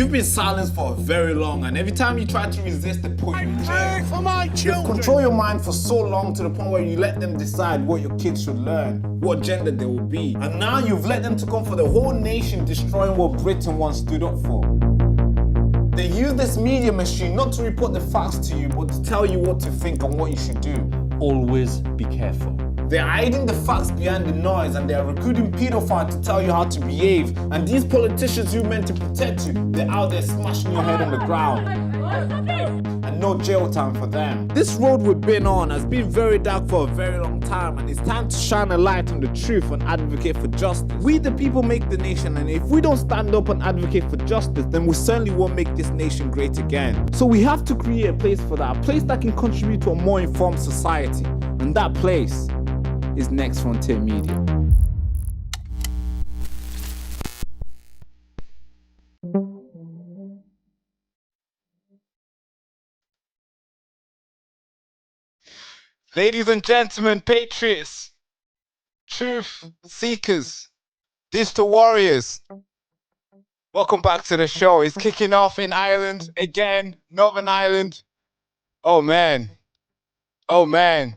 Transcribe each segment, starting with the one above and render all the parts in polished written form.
You've been silenced for very long, and every time you try to resist, they put you in jail. For my children. You've controlled your mind for so long to the point where you let them decide what your kids should learn, what gender they will be. And now you've let them to come for the whole nation, destroying what Britain once stood up for. They use this media machine not to report the facts to you, but to tell you what to think and what you should do. Always be careful. They're hiding the facts behind the noise, and they're recruiting pedophiles to tell you how to behave. And these politicians you meant to protect you, they're out there smashing your head on the ground. And no jail time for them. This road we've been on has been very dark for a very long time, and it's time to shine a light on the truth and advocate for justice. We the people make the nation, and if we don't stand up and advocate for justice, then we certainly won't make this nation great again. So we have to create a place for that, a place that can contribute to a more informed society. And that place is Next Frontier Media. Ladies and gentlemen, patriots, truth seekers, digital warriors, welcome back to the show. It's kicking off in Ireland again, Northern Ireland. Oh man, oh man.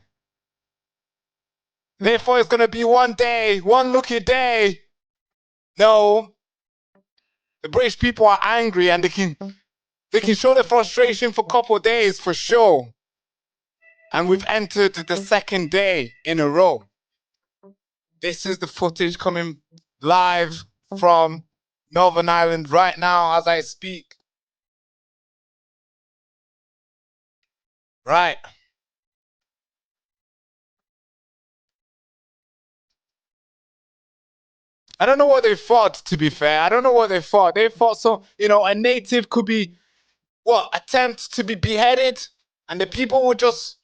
Therefore, it's gonna be one day, one lucky day. No, the British people are angry, and they can show their frustration for a couple of days for sure. And we've entered the second day in a row. This is the footage coming live from Northern Ireland right now as I speak. Right. I don't know what they thought, to be fair. I don't know what they thought. They thought so, you know, a native could be, attempt to be beheaded, and the people would just,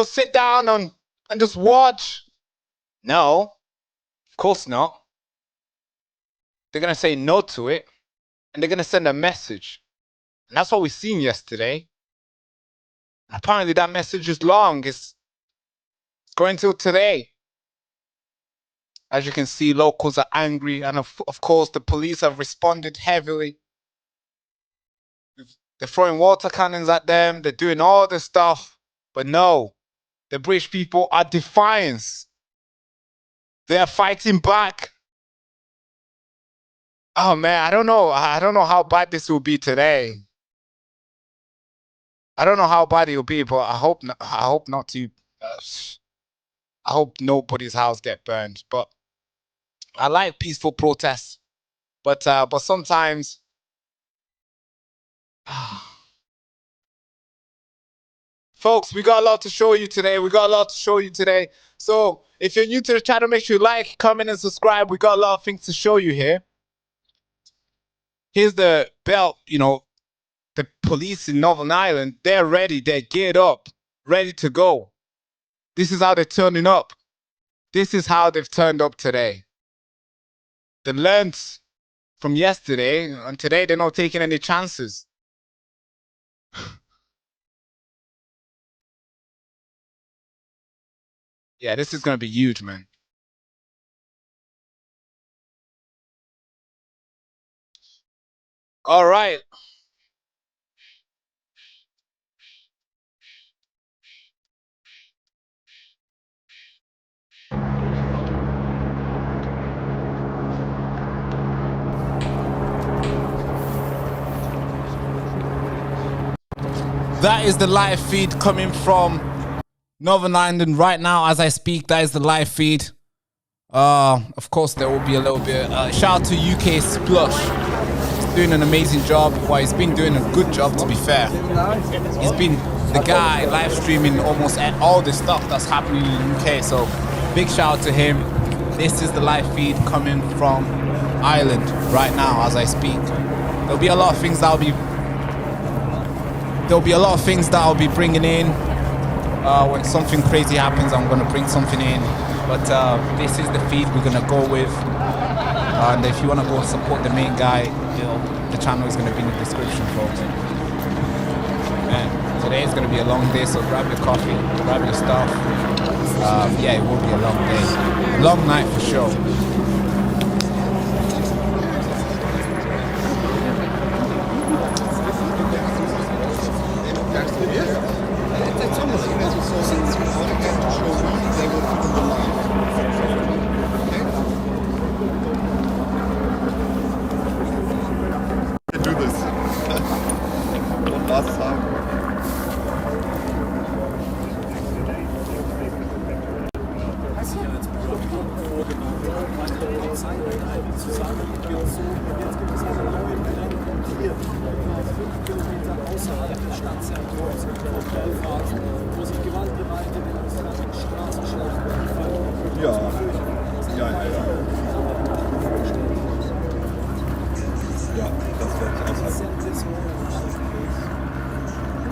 sit down and just watch. No, of course not. They're going to say no to it, and they're going to send a message. And that's what we've seen yesterday. Apparently that message is long. It's going till today. As you can see, locals are angry, and of course the police have responded heavily. They're throwing water cannons at them, they're doing all this stuff, but no, the British people are defiant. They are fighting back. Oh man, I don't know how bad this will be today. I don't know how bad it will be, but I hope not to. I hope nobody's house get burned, but I like peaceful protests, but sometimes, folks, we got a lot to show you today. So if you're new to the channel, make sure you like, comment, and subscribe. We got a lot of things to show you here. Here's the belt. The police in Northern Ireland. They're ready. They're geared up, ready to go. This is how they're turning up. This is how they've turned up today. They learned from yesterday, and today they're not taking any chances. Yeah, this is going to be huge, man. All right. That is the live feed coming from Northern Ireland right now as I speak. That is the live feed. Of course, there will be a little bit. Shout out to UK Splush. He's doing an amazing job. Well, he's been doing a good job, to be fair. He's been the guy live streaming almost all the stuff that's happening in the UK. So big shout out to him. This is the live feed coming from Ireland right now as I speak. There'll be a lot of things that I'll be bringing in. When something crazy happens, I'm gonna bring something in. But this is the feed we're gonna go with. And if you wanna go support the main guy, the channel is gonna be in the description, folks. Man, today is gonna be a long day, so grab your coffee, grab your stuff. Yeah, it will be a long day, long night for sure.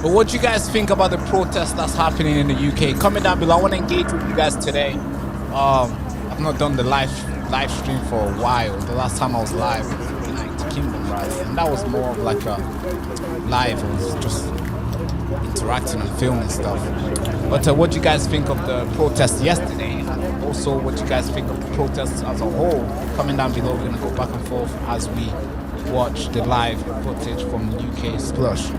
But what do you guys think about the protest that's happening in the UK? Comment down below. I want to engage with you guys today. I've not done the live stream for a while. The last time I was live was the United Kingdom rally, and that was more of like a live. It was just interacting and filming stuff. But what do you guys think of the protest yesterday, and also what do you guys think of the protests as a whole? Comment down below. We're gonna go back and forth as we watch the live footage from the UK Splush.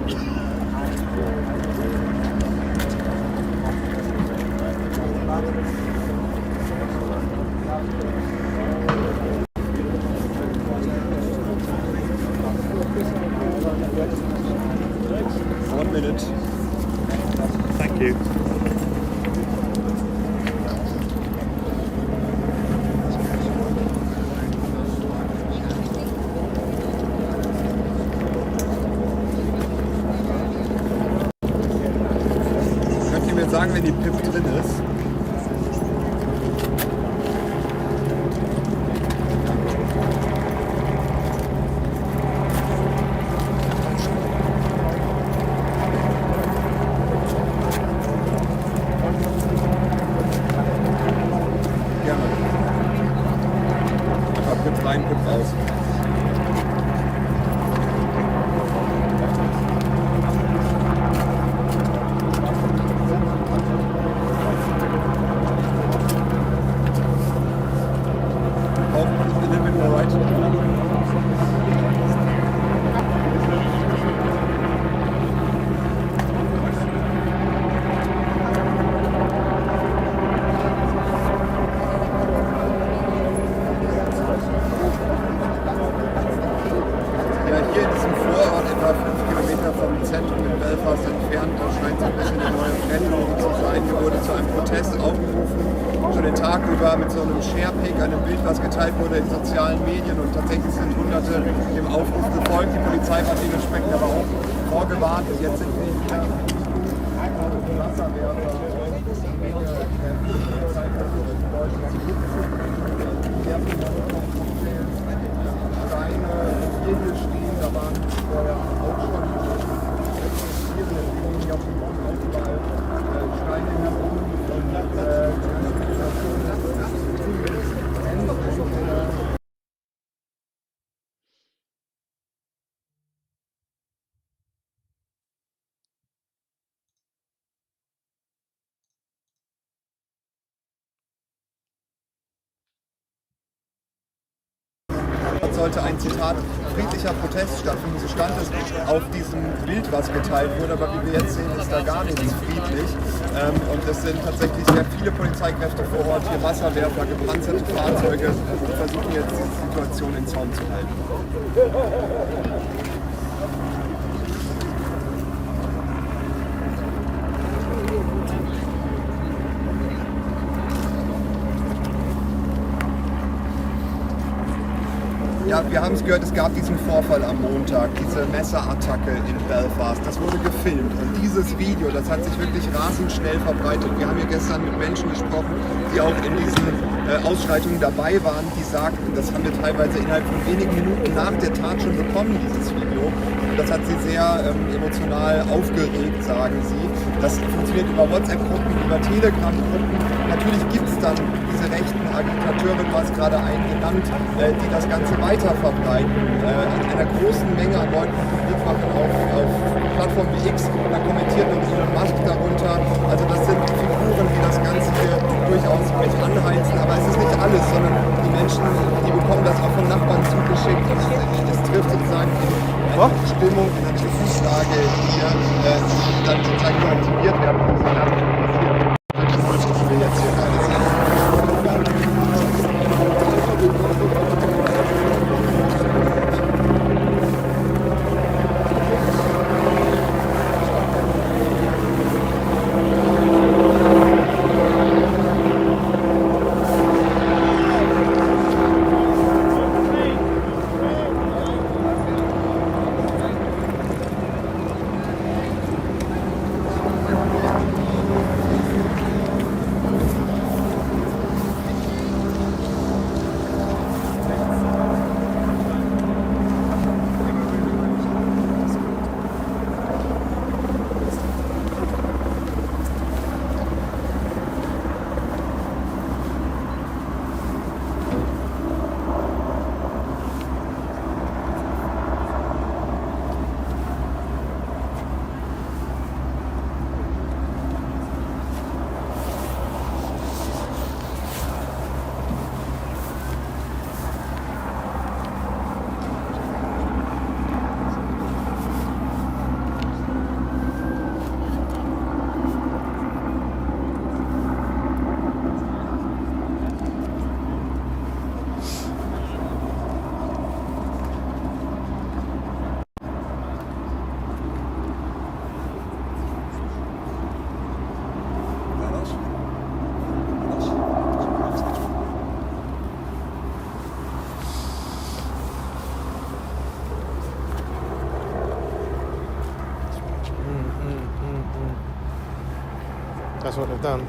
Thank you. Könnt ihr mir sagen, wenn die PIP drin ist? Rein, Pip raus. Auch a little bit more right. Hier in diesem Vorort, etwa 5 Kilometer vom Zentrum in Belfast entfernt, da scheint es ein bisschen eine neue Veränderung zu sein. Hier wurde zu einem Protest aufgerufen, schon den Tag über mit so einem Sharepick, einem Bild, was geteilt wurde in sozialen Medien, und tatsächlich sind Hunderte dem Aufruf gefolgt. Die Polizei war dementsprechend aber auch vorgewarnt, und jetzt sind wir hier Wasserwerfer. Hier stehen, da waren vorher auch schon hier liegen auf dem Boden überall Steine herum und sollte ein Zitat friedlicher Protest stattfinden. So stand es auf diesem Bild, was geteilt wurde, aber wie wir jetzt sehen, ist da gar nichts friedlich. Und es sind tatsächlich sehr viele Polizeikräfte vor Ort, hier Wasserwerfer, gepanzerte Fahrzeuge, und versuchen jetzt die Situation in Zaum zu halten. Ja, wir haben es gehört, es gab diesen Vorfall am Montag, diese Messerattacke in Belfast. Das wurde gefilmt, und dieses Video, das hat sich wirklich rasend schnell verbreitet. Wir haben hier gestern mit Menschen gesprochen, die auch in diesen Ausschreitungen dabei waren, die sagten, das haben wir teilweise innerhalb von wenigen Minuten nach der Tat schon bekommen, dieses Video. Und das hat sie sehr emotional aufgeregt, sagen sie. Das funktioniert über WhatsApp-Gruppen, über Telegram-Gruppen. Natürlich gibt es dann diese rechten Agitateure, du hast gerade einen genannt, die das Ganze weiter verbreiten, in einer großen Menge an Leuten publik machen auf Plattformen wie X, da kommentiert noch Elon Musk darunter. Also das sind Figuren, die das Ganze hier durchaus mit anheizen, aber es ist nicht alles, sondern die Menschen, die bekommen das auch von Nachbarn zugeschickt. Es trifft sozusagen in eine Stimmung, in eine Gefühlslage hier, die dann sozusagen aktiviert werden, um diese Nachrichten passieren. Das wir jetzt hier gerade sehen. That's what they've done.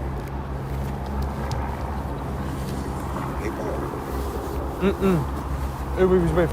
Who he was with?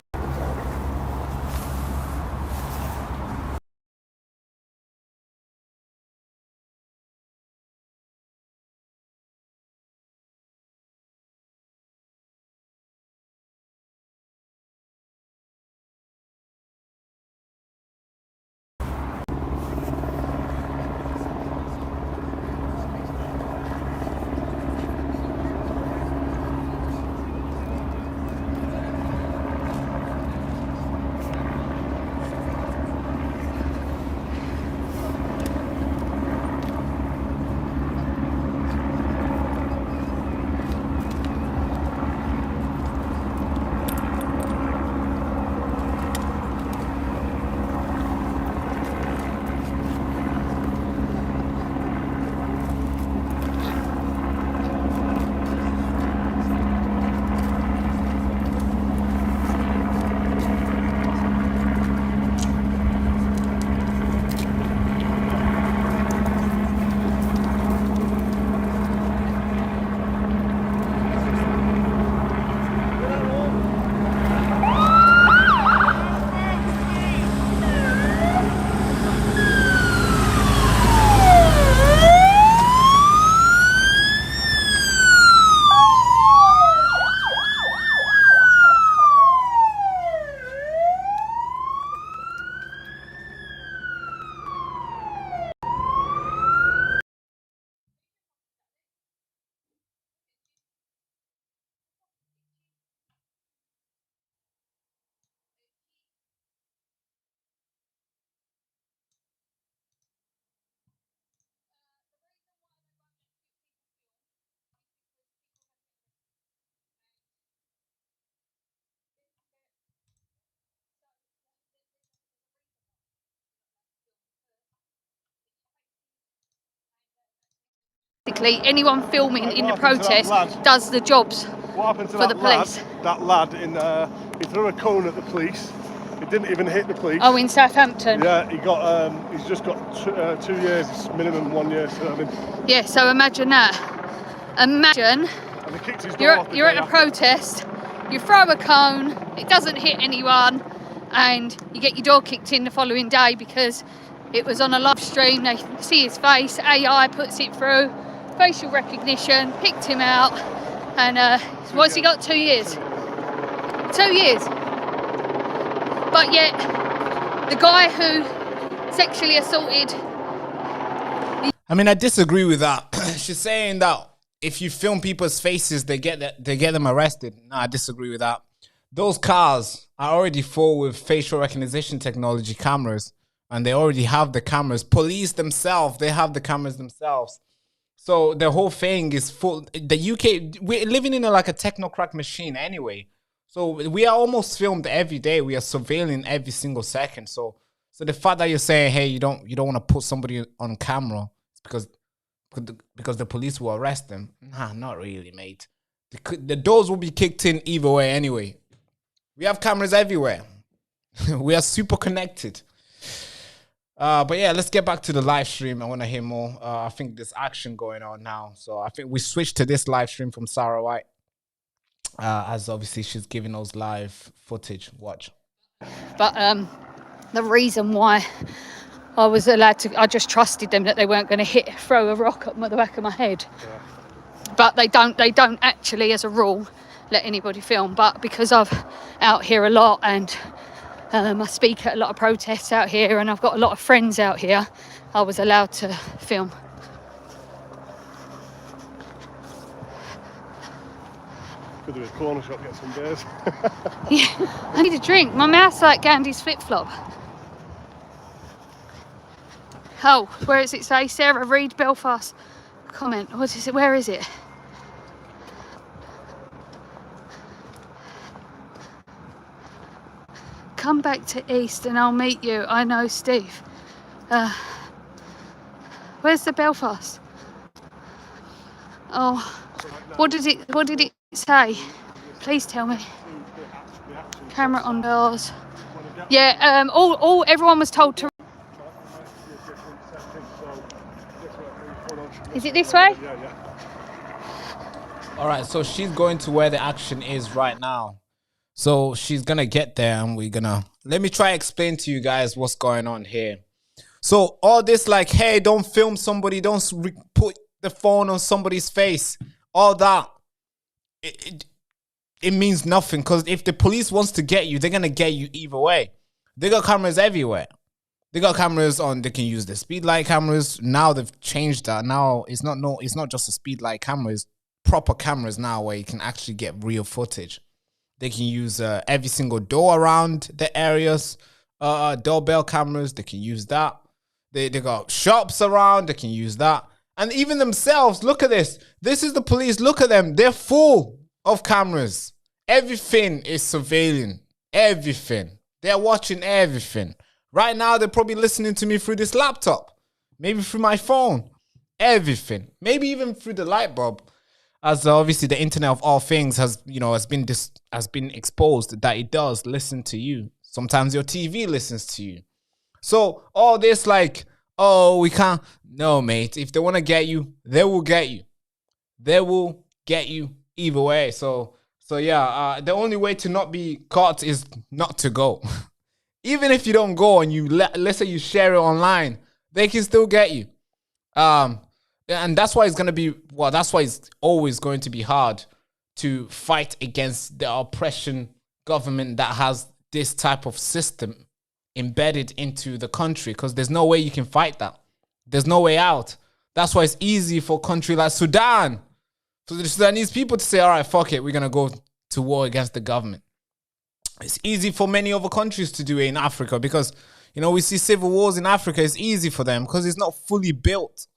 Anyone filming in the protest does the jobs What happened to for the police. That lad in he threw a cone at the police. It didn't even hit the police. Oh, in Southampton. Yeah, he's just got 2 years, minimum 1 year serving. Yeah, so imagine that. Imagine And he kicked his door off you're at a protest, you throw a cone, it doesn't hit anyone, and you get your door kicked in the following day because it was on a live stream. They see his face, AI puts it through, facial recognition, picked him out, and what's he got? 2 years. 2 years. But yet, the guy who sexually assaulted. I mean, I disagree with that. She's saying that if you film people's faces, they get them arrested. No, I disagree with that. Those cars are already full with facial recognition technology cameras, and they already have the cameras. Police themselves, they have the cameras themselves. So the whole thing is full. The UK, we're living in like a technocratic machine anyway. So we are almost filmed every day. We are surveilling every single second. So the fact that you're saying, hey, you don't want to put somebody on camera because the police will arrest them. Nah, not really, mate. The doors will be kicked in either way anyway. We have cameras everywhere. We are super connected. But yeah, let's get back to the live stream. I want to hear more. I think there's action going on now. So I think we switched to this live stream from Sarah White. As obviously she's giving us live footage. Watch. But the reason why I was allowed to, I just trusted them that they weren't going to throw a rock at the back of my head. Yeah. But they don't actually, as a rule, let anybody film. But because I'm out here a lot and I speak at a lot of protests out here and I've got a lot of friends out here, I was allowed to film. Could do a corner shop, get some beers. Yeah, I need a drink. My mouth's like Gandhi's flip-flop. Oh, where does it say? Sarah Reid, Belfast. Comment. What is it? Where is it? Come back to East and I'll meet you. I know Steve. Where's the Belfast? Oh, what did it say? Please tell me. Camera on doors. Yeah. Everyone was told to. Is it this way? Yeah, yeah. All right, so she's going to where the action is right now. So she's gonna get there, and we're gonna let me try explain to you guys what's going on here. So all this, like, hey, don't film somebody, don't put the phone on somebody's face, all that, it means nothing, because if the police wants to get you, they're gonna get you either way. They got cameras everywhere. They got cameras on. They can use the speed light cameras. Now they've changed that. Now it's not just a speed light camera. It's proper cameras now where you can actually get real footage. They can use every single door around the areas, doorbell cameras. They can use that. They got shops around. They can use that. And even themselves, look at this. This is the police. Look at them. They're full of cameras. Everything is surveilling. Everything. They're watching everything. Right now, they're probably listening to me through this laptop. Maybe through my phone. Everything. Maybe even through the light bulb. As obviously the Internet of all things has been exposed that it does listen to you. Sometimes your TV listens to you. So all this, like, oh, we can't. No, mate. If they want to get you, they will get you. They will get you either way. So yeah, the only way to not be caught is not to go. Even if you don't go and let's say you share it online, they can still get you. And that's why that's why it's always going to be hard to fight against the oppression government that has this type of system embedded into the country, because there's no way you can fight that. There's no way out. That's why it's easy for a country like Sudan, for the Sudanese people to say, all right, fuck it, we're going to go to war against the government. It's easy for many other countries to do it in Africa because, we see civil wars in Africa. It's easy for them because it's not fully built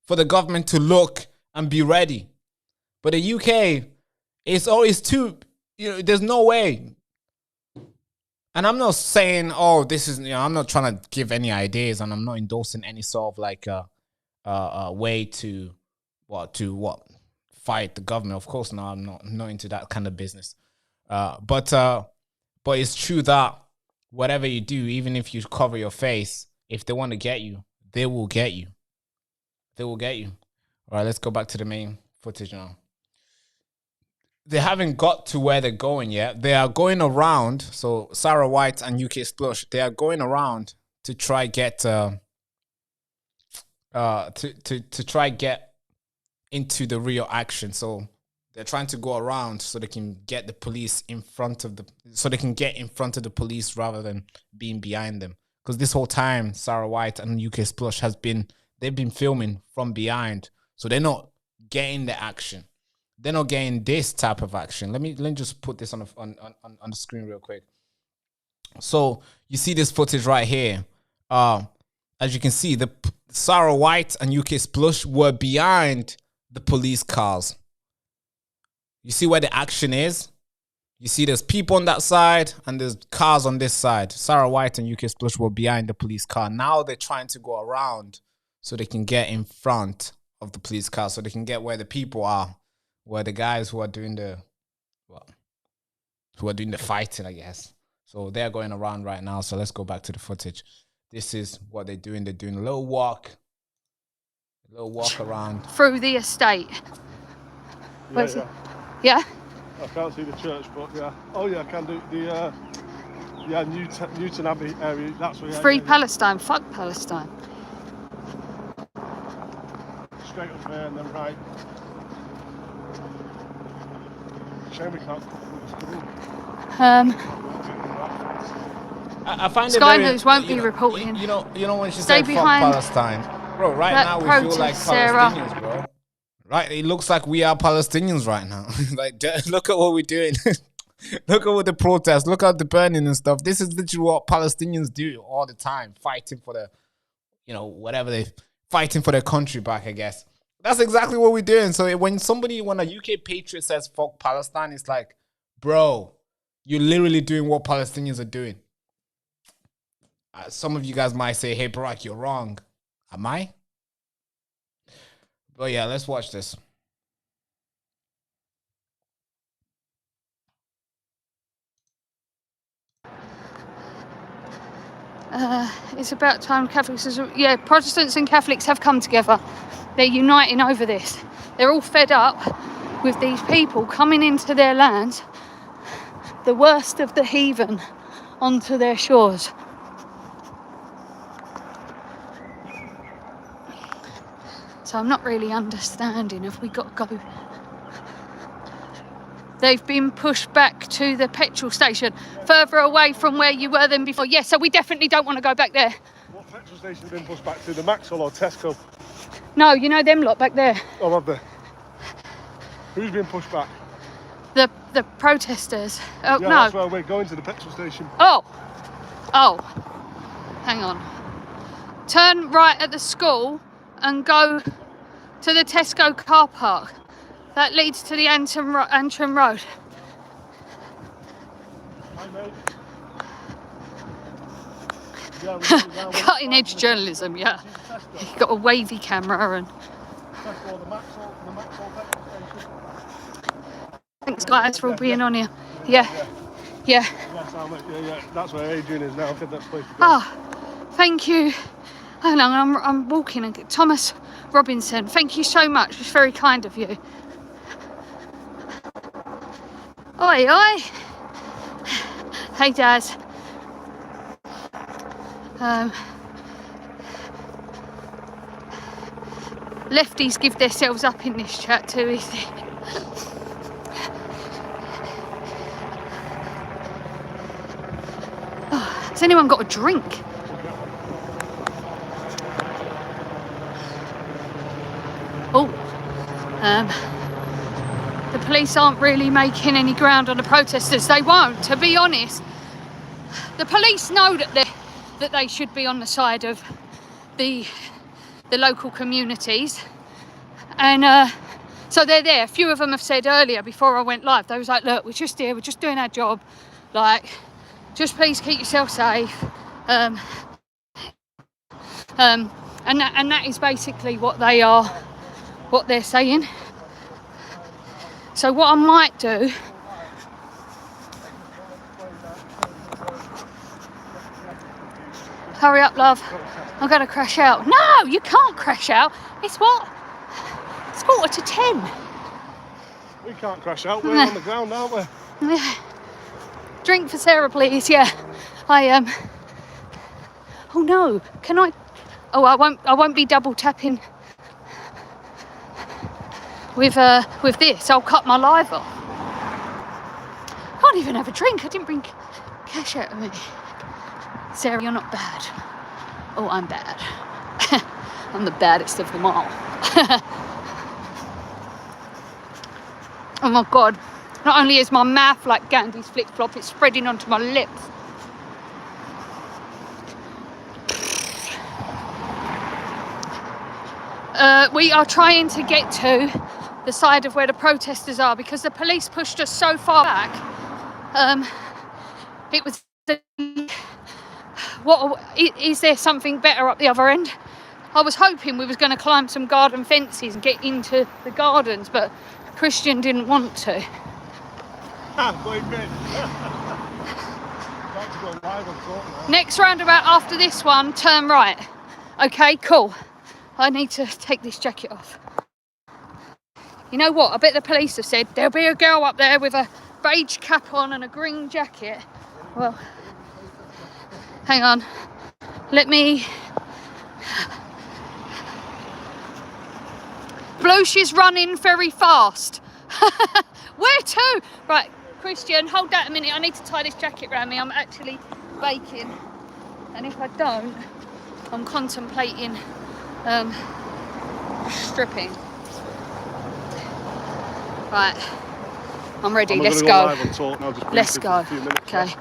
for the government to look and be ready. But the UK, it's always too, there's no way. And I'm not saying, oh, this is, I'm not trying to give any ideas, and I'm not endorsing any sort of like a way to fight the government. Of course, no, I'm not into that kind of business. But it's true that whatever you do, even if you cover your face, if they want to get you, they will get you. They will get you. All right, let's go back to the main footage now. They haven't got to where they're going yet. They are going around. So Sarah White and UK Splush, they are going around to try get to try get into the real action. So they're trying to go around so they can get the police in front of the police rather than being behind them. Because this whole time, Sarah White and UK Splush they've been filming from behind, so they're not getting the action. They're not getting this type of action. Let me just put this on the screen real quick. So you see this footage right here. As you can see, the Sarah White and UK Splush were behind the police cars. You see where the action is? You see there's people on that side and there's cars on this side. Sarah White and UK Splush were behind the police car. Now they're trying to go around so they can get in front of the police car, so they can get where the people are, where the guys who are doing the fighting, I guess. So they're going around right now. So let's go back to the footage. This is what they're doing. They're doing a little walk around through the estate. Where's it? Yeah. I can't see the church, but yeah. Oh yeah, I can do the Newton Abbey area. That's where. Free Palestine. Fuck Palestine. Straight up there and then right. Shame we can't. I find Sky it very, News won't be reporting. You know when she Stay said behind fuck Palestine, bro. Right now we feel like Palestinians, bro. Right, it looks like we are Palestinians right now. Like, look at what we're doing. Look at what the protests. Look at the burning and stuff. This is literally what Palestinians do all the time, fighting for their, whatever they fighting for their country back. I guess that's exactly what we're doing. So when a UK patriot says fuck Palestine, it's like, bro, you're literally doing what Palestinians are doing. Some of you guys might say, hey, Barack, you're wrong. Am I? But yeah, let's watch this. It's about time Protestants and Catholics have come together. They're uniting over this. They're all fed up with these people coming into their lands, the worst of the heathen, onto their shores. So I'm not really understanding if we got to go. They've been pushed back to the petrol station, further away from where you were than before. Yes, so we definitely don't want to go back there. What petrol station have been pushed back to? The Maxwell or Tesco? No, you know them lot back there. Oh, have they? Who's been pushed back? The protesters. Oh, Yeah, no. that's where we're going, to the petrol station. Oh, hang on. Turn right at the school and go to the Tesco car park. That leads to the Antrim Road. Hi, mate. Yeah, we're Cutting edge journalism, yeah. You've got a wavy camera and... Tesco, the Maxwell petrol station. Thanks guys for all being on here. Yeah. Yeah, yeah, that's where Adrian is now. I think that's the place to go. Ah, thank you. Hang on, I'm walking. And Thomas Robinson, thank you so much. It's very kind of you. Oi, oi. Hey, Daz. Lefties give themselves up in this chat too easy. Oh, has anyone got a drink? Oh, the police aren't really making any ground on the protesters. They won't, to be honest. The police know that they should be on the side of the local communities, and so they're there. A few of them have said earlier, before I went live, they was like, look, we're just here, we're just doing our job, like, just please keep yourself safe, and that is basically what they're saying. So what I might do, hurry up, love. I'm going to crash out. No, you can't crash out. It's what? It's 9:45. We can't crash out. We're on the ground, aren't we? Yeah. Drink for Sarah, please. Yeah. Oh no. Can I? Oh, I won't be double tapping with this. I'll cut my live off. Can't even have a drink. I didn't bring cash out of me. Sarah, you're not bad. Oh, I'm bad. I'm the baddest of them all. Oh my God. Not only is my mouth like Gandhi's flip-flop, it's spreading onto my lips. We are trying to get to the side of where the protesters are because the police pushed us so far back. It was... Is there something better up the other end? I was hoping we was going to climb some garden fences and get into the gardens, but Christian didn't want to. Next roundabout after this one, turn right. Okay, cool. I need to take this jacket off. You know what? I bet the police have said there'll be a girl up there with a beige cap on and a green jacket. Well, hang on. Let me... Blue, she's running very fast. Where to? Right, Christian, hold that a minute. I need to tie this jacket around me. I'm actually baking. And if I don't, I'm contemplating stripping. Right, I'm ready. Let's go. Let's go. Okay.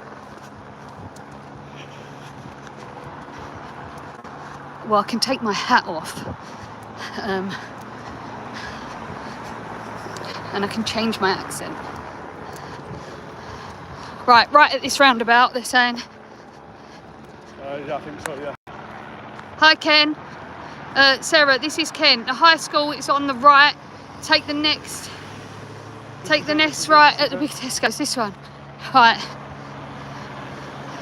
Well, I can take my hat off. And I can change my accent. Right at this roundabout, they're saying. Yeah, I think so, yeah. Hi, Ken. Sarah, this is Ken. The high school is on the right. Take the next right at the big Tesco's. This one. Right.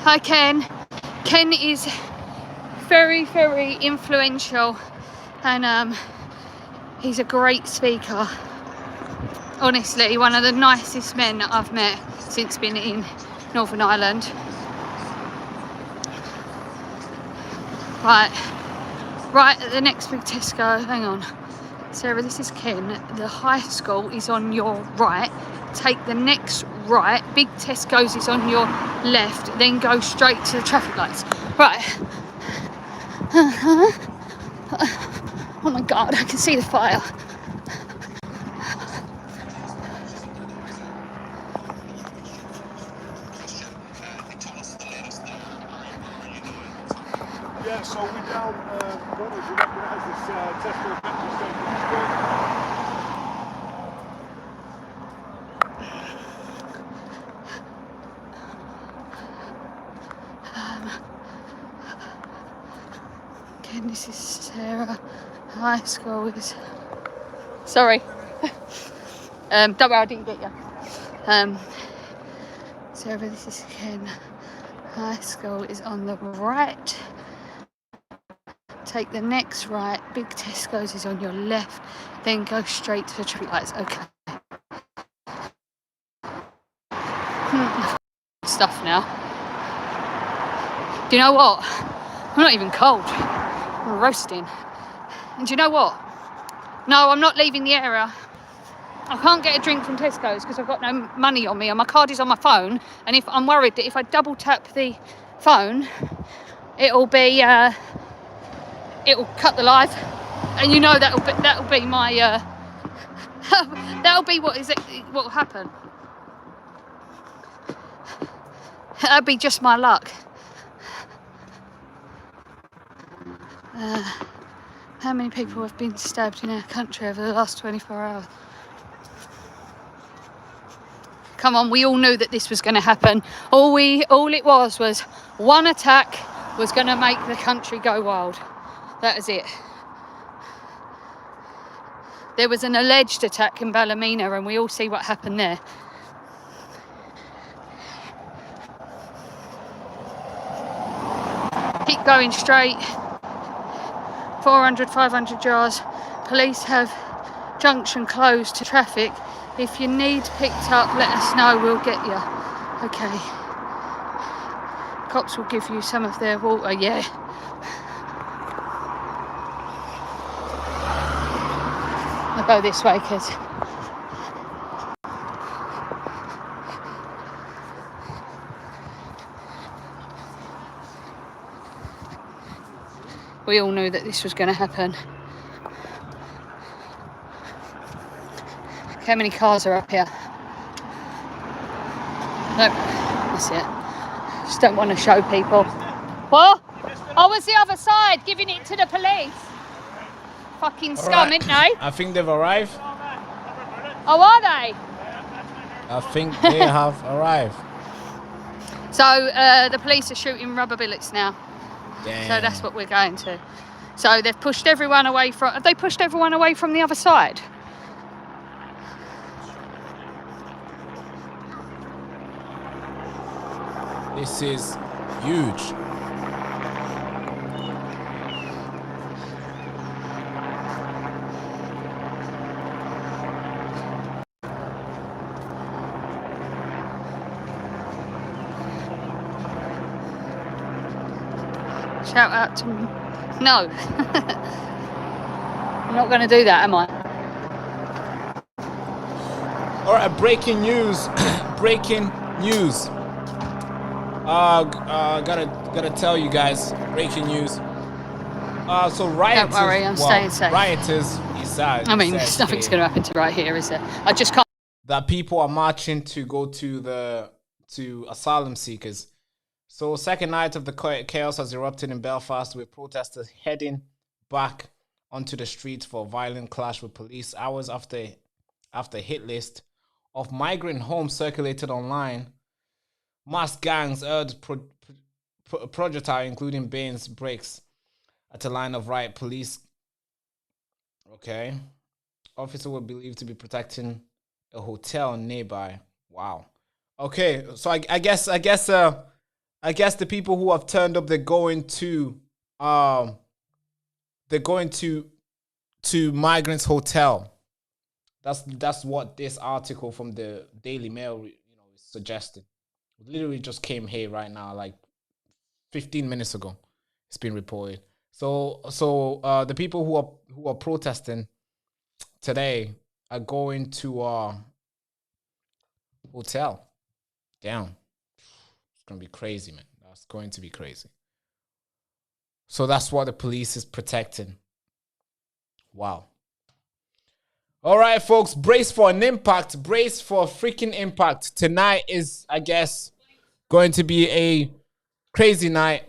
Hi, Ken. Ken is very, very influential, and He's a great speaker. Honestly, one of the nicest men that I've met since being in Northern Ireland. Right at the next big Tesco, hang on. Sarah, this is Ken. The high school is on your right. Take the next right. Big Tesco's is on your left. Then go straight to the traffic lights. Right. Oh my God, I can see the fire. Yeah, so we're down, I don't know if you recognise this Tesco petrol station. Again, this is Sarah. High school is... Sorry. Don't worry, I didn't get you. Sarah, this is Ken. High school is on the right. Take the next right. Big Tesco's is on your left. Then go straight to the traffic lights. Okay. Stuff now. Do you know what? I'm not even cold. I'm roasting. And do you know what? No, I'm not leaving the area. I can't get a drink from Tesco's because I've got no money on me and my card is on my phone. And if I'm worried that if I double tap the phone, it'll be it'll cut the live, and you know that'll be my that'll be what will happen. That'll be just my luck. How many people have been stabbed in our country over the last 24 hours? Come on, we all knew that this was going to happen. All it was one attack was going to make the country go wild. That was it. There was an alleged attack in Ballymena, and we all see what happened there. Keep going straight. 400, 500 yards. Police have junction closed to traffic. If you need picked up, let us know, we'll get you. Okay. Cops will give you some of their water, yeah. I'll go this way, because we all knew that this was going to happen. How many cars are up here? Nope, that's it. Just don't want to show people. What? I was the other side, giving it to the police. Fucking scum, ain't they? I think they've arrived. Oh, are they? I think they have arrived. So the police are shooting rubber bullets now. Damn. So that's what we're going to. So they've pushed everyone away from... Have they pushed everyone away from the other side? This is huge. Shout out to... No. I'm not going to do that, am I? All right, breaking news. Breaking news. Gotta tell you guys, breaking news. So rioters. Don't worry, I'm staying safe. Rioters. I mean, nothing's going to happen to right here, is there? I just can't. That people are marching to go to asylum seekers. So second night of the chaos has erupted in Belfast, with protesters heading back onto the streets for a violent clash with police hours after a hit list of migrant homes circulated online. Mass gangs urged projectile, including Bane's breaks at a line of riot police. Okay. Officer were believed to be protecting a hotel nearby. Wow. Okay, so I guess the people who have turned up, they're going to to migrants hotel. That's what this article from the Daily Mail, is suggesting. It literally just came here right now, like 15 minutes ago. It's been reported. So the people who are protesting today are going to hotel. Damn, it's gonna be crazy, man. That's going to be crazy. So that's what the police is protecting. Wow. All right, folks, brace for an impact. Brace for a freaking impact. Tonight is, I guess, going to be a crazy night.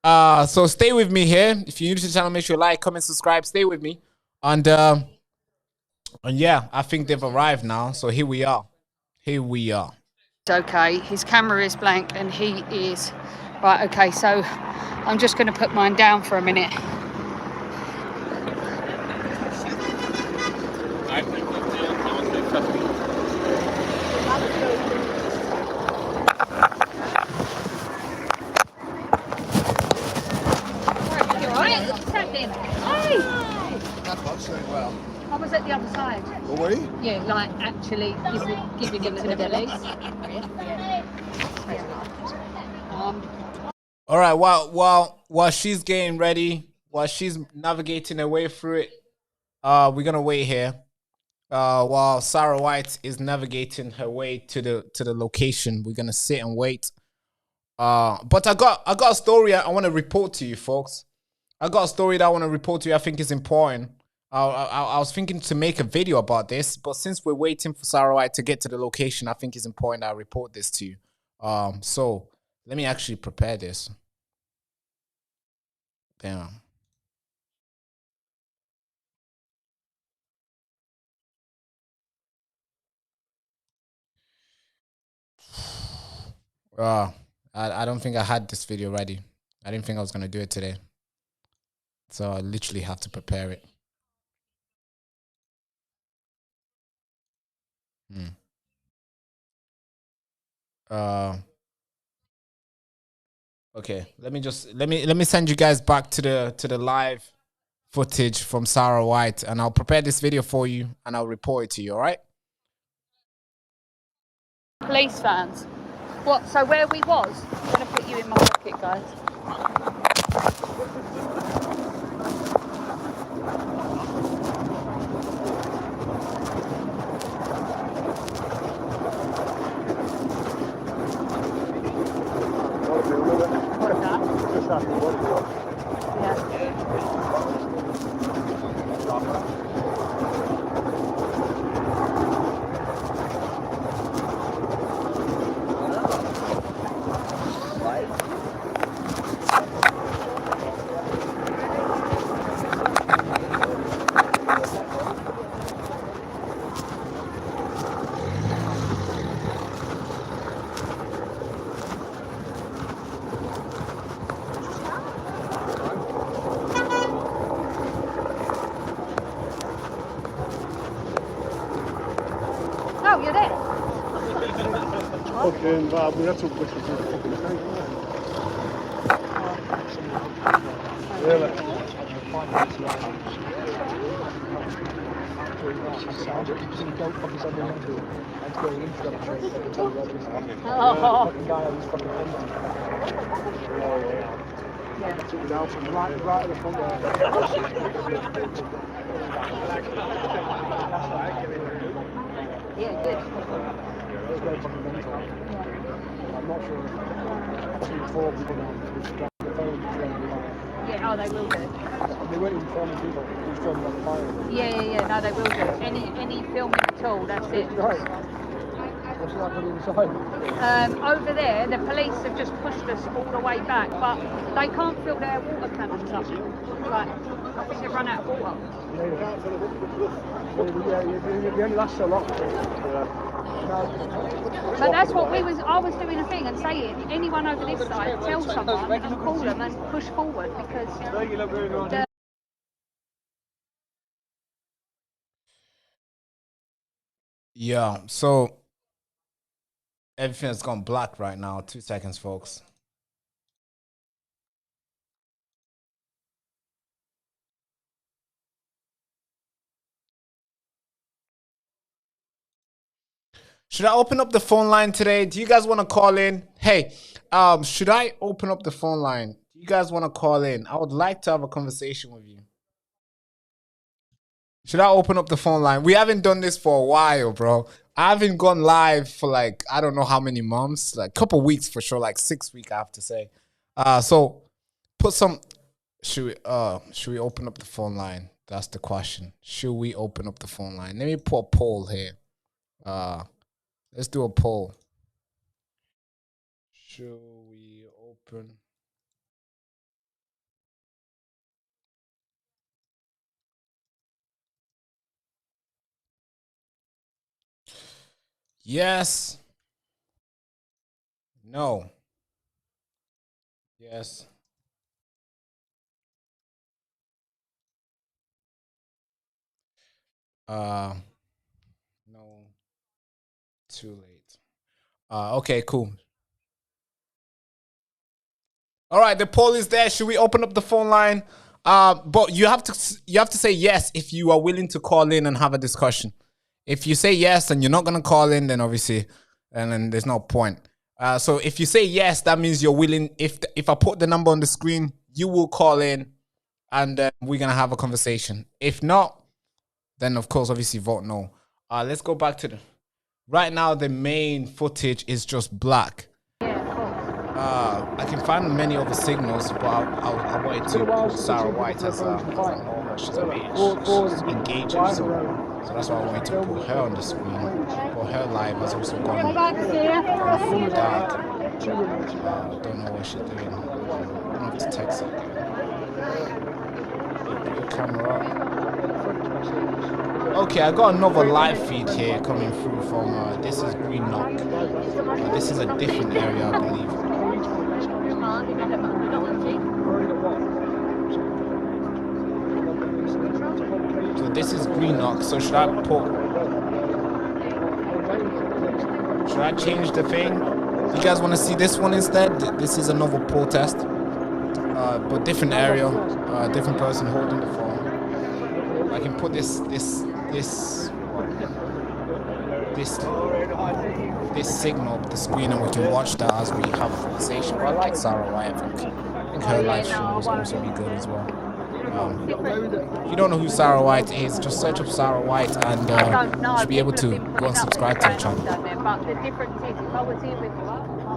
So stay with me here. If you're new to the channel, make sure you like, comment, subscribe. Stay with me. And yeah, I think they've arrived now. So here we are. Here we are. Okay, his camera is blank and he is... Right, okay, so I'm just going to put mine down for a minute. I was at the other side. Oh, were you? Yeah, like actually giving it to the police. All right, while she's getting ready, while she's navigating her way through it, we're gonna wait here. While Sarah White is navigating her way to the location, we're gonna sit and wait. But I got a story I want to report to you, folks. I got a story that I want to report to you. I think is important. I was thinking to make a video about this, but since we're waiting for Sarah White to get to the location, I think it's important I report this to you. So let me actually prepare this. Damn. I don't think I had this video ready. I didn't think I was gonna do it today, so I literally have to prepare it. Okay, let me send you guys back to the live footage from Sarah White, and I'll prepare this video for you and I'll report it to you. All right? Police vans. What? So where we was? I'm gonna put you in my pocket, guys. Oh, you're there. Fucking bad. We had to push it through the fucking tank. Really? Oh. Took it down from right at the front there. Yeah, good. It's very fucking mental. I'm not sure. I've seen 4 people now who've got the phone to Yeah, oh, they will do. They weren't even filming people, they were filming on the fire. Yeah, no, they will do. Any filming at all, that's it. Right. What's that on the inside? Over there, the police have just pushed us all the way back, but they can't fill their water cannons up. Like, I think they've run out of water. Yeah, you only last so long. But that's what I was doing a thing and saying, anyone over this side, tell someone and call them and push forward because Yeah. So everything has gone black right now. 2 seconds, folks. Should I open up the phone line today? Do you guys want to call in? Hey, should I open up the phone line? Do you guys want to call in? I would like to have a conversation with you. Should I open up the phone line? We haven't done this for a while, bro. I haven't gone live for like, I don't know how many months, like a couple weeks for sure, like 6 weeks, I have to say. So put some, should we open up the phone line? That's the question. Should we open up the phone line? Let me put a poll here. Let's do a poll. Should we open? Yes. No. Yes. No. Too late. Okay, cool. All right, the poll is there. Should we open up the phone line? But you have to say yes if you are willing to call in and have a discussion. If you say yes and you're not gonna call in, then obviously, and then there's no point. So if you say yes, that means you're willing. If I put the number on the screen, you will call in, and we're gonna have a conversation. If not, then of course, obviously, vote no. Let's go back to the. Right now, the main footage is just black. I can find many other signals, but I wanted to put Sarah White as she's engaging, so that's why I wanted to put her on the screen. But her live has also gone full dark. I don't know what she's doing. I'm gonna have to text her again. Put your camera up. Okay, I got another live feed here coming through from this is Green Knock. This is a different area, I believe. So this is Green Knock. So should I change the thing? You guys want to see this one instead? This is another protest, but different area, different person holding the phone. I can put this signal up the screen and we can watch that as we have a conversation. But I like Sarah White. I think her live stream will also be good as well. If you don't know who Sarah White is, just search up Sarah White and you should be able to go and subscribe to her channel. But the difference is, if I was here with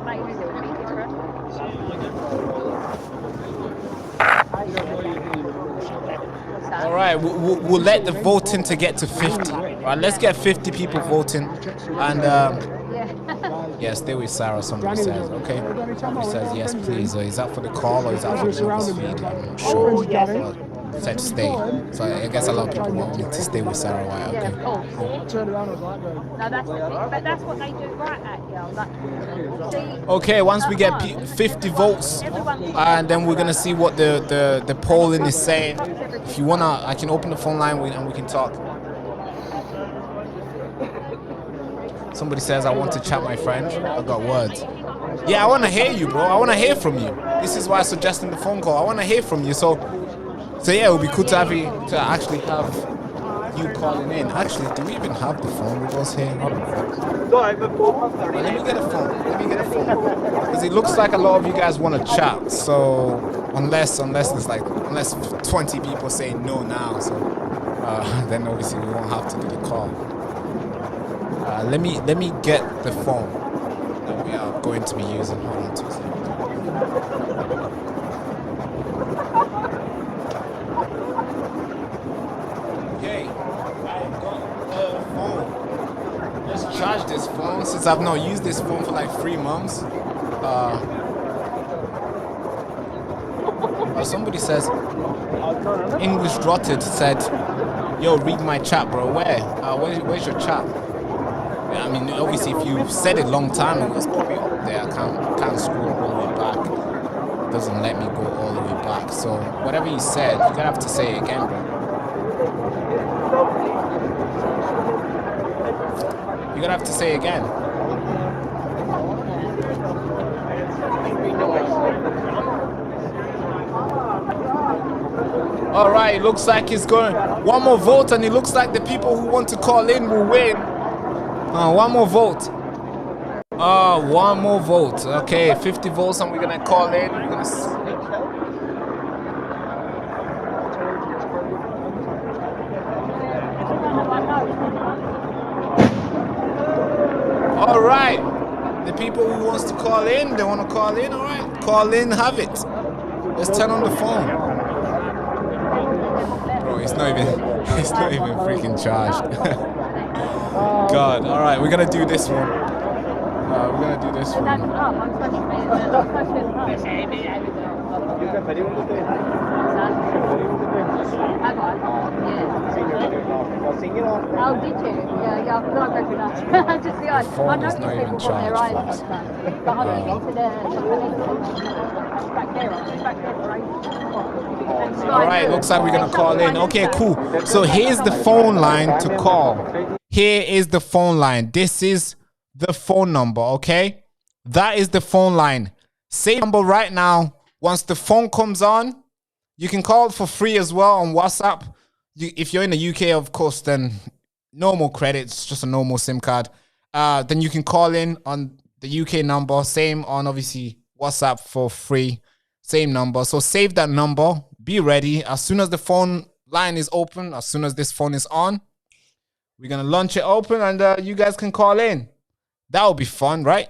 my mates, it would be different. All right, we'll let the voting to get to 50. All right, let's get 50 people voting. And yeah, stay with Sarah, somebody says. Okay, somebody says yes, please. Is that for the call or is that for the numbers feed? I'm not sure. Said stay. So I guess a lot of people want me to stay with Sarah White. Okay. No, that's the thing, but that's what they do right at you. Okay, once we get 50 votes, and then we're gonna see what the polling is saying. If you wanna, I can open the phone line and we can talk. Somebody says I want to chat my friend. I got words. Yeah, I want to hear you, bro. I want to hear from you. This is why I'm suggesting the phone call. I want to hear from you. So yeah, it would be cool to have you to actually have you calling in. Actually, do we even have the phone with us here? I don't know. Let me get a phone. Because it looks like a lot of you guys want to chat. So unless 20 people say no now, so then obviously we won't have to do the call. Let me get the phone that we are going to be using. Hold on 2 seconds. Okay, I've got the phone. Let's charge this phone since I've not used this phone for like 3 months. Somebody says English Drotted said, "Yo, read my chat, bro." Where's your chat? I mean, obviously, if you said it a long time ago, it's probably up there. I can't scroll all the way back. It doesn't let me go all the way back. So whatever you said, you're gonna have to say it again, bro. You're gonna have to say it again. All right, it looks like it's going. One more vote, and it looks like the people who want to call in will win. One more vote. One more vote. Okay, 50 votes, and we're gonna call in. We're gonna. All right. The people who wants to call in, they want to call in. All right, call in, have it. Let's turn on the phone. Bro, it's not even freaking charged. God. All right, we're gonna do this one. We're gonna do this one. Oh, did you? Yeah, I thought I recognised. Just the The phone is not even charged, folks. All right, looks like we're gonna call in. Okay, cool. So here's the phone line to call. Here is the phone line. This is the phone number, okay? That is the phone line. Save number right now. Once the phone comes on, you can call for free as well on WhatsApp. If you're in the UK, of course, then normal credits, just a normal SIM card. Then you can call in on the UK number. Same on, obviously, WhatsApp for free. Same number. So save that number. Be ready. As soon as the phone line is open, as soon as this phone is on, we're going to launch it open and you guys can call in. That will be fun, right?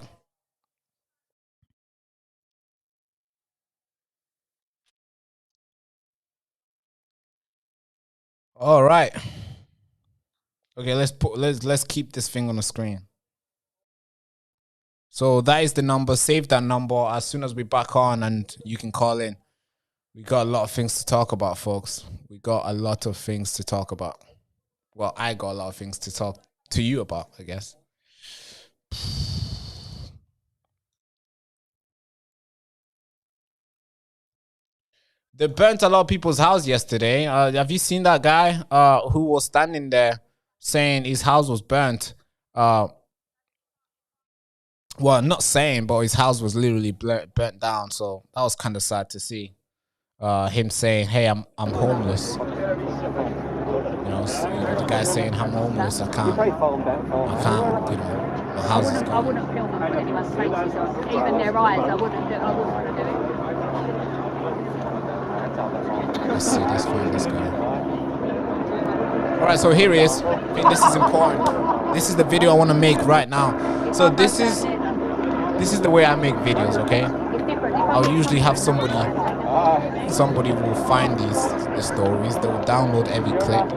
All right. Okay, let's keep this thing on the screen. So that is the number. Save that number as soon as we're back on and you can call in. We got a lot of things to talk about, folks. We got a lot of things to talk about. Well, I got a lot of things to talk to you about, I guess. They burnt a lot of people's house yesterday. Have you seen that guy who was standing there saying his house was burnt? Well, not saying, but his house was literally burnt down. So that was kind of sad to see. Him saying, "Hey, I'm homeless." The guy saying, "I'm homeless. I can't. My house is gone." I wouldn't film and put anyone's faces on, even their eyes. I wouldn't want to do it. Let's see. Let's find this guy. All right, so here he is. I think this is important. This is the video I want to make right now. So this is the way I make videos. Okay, I'll usually have somebody will find the stories. They will download every clip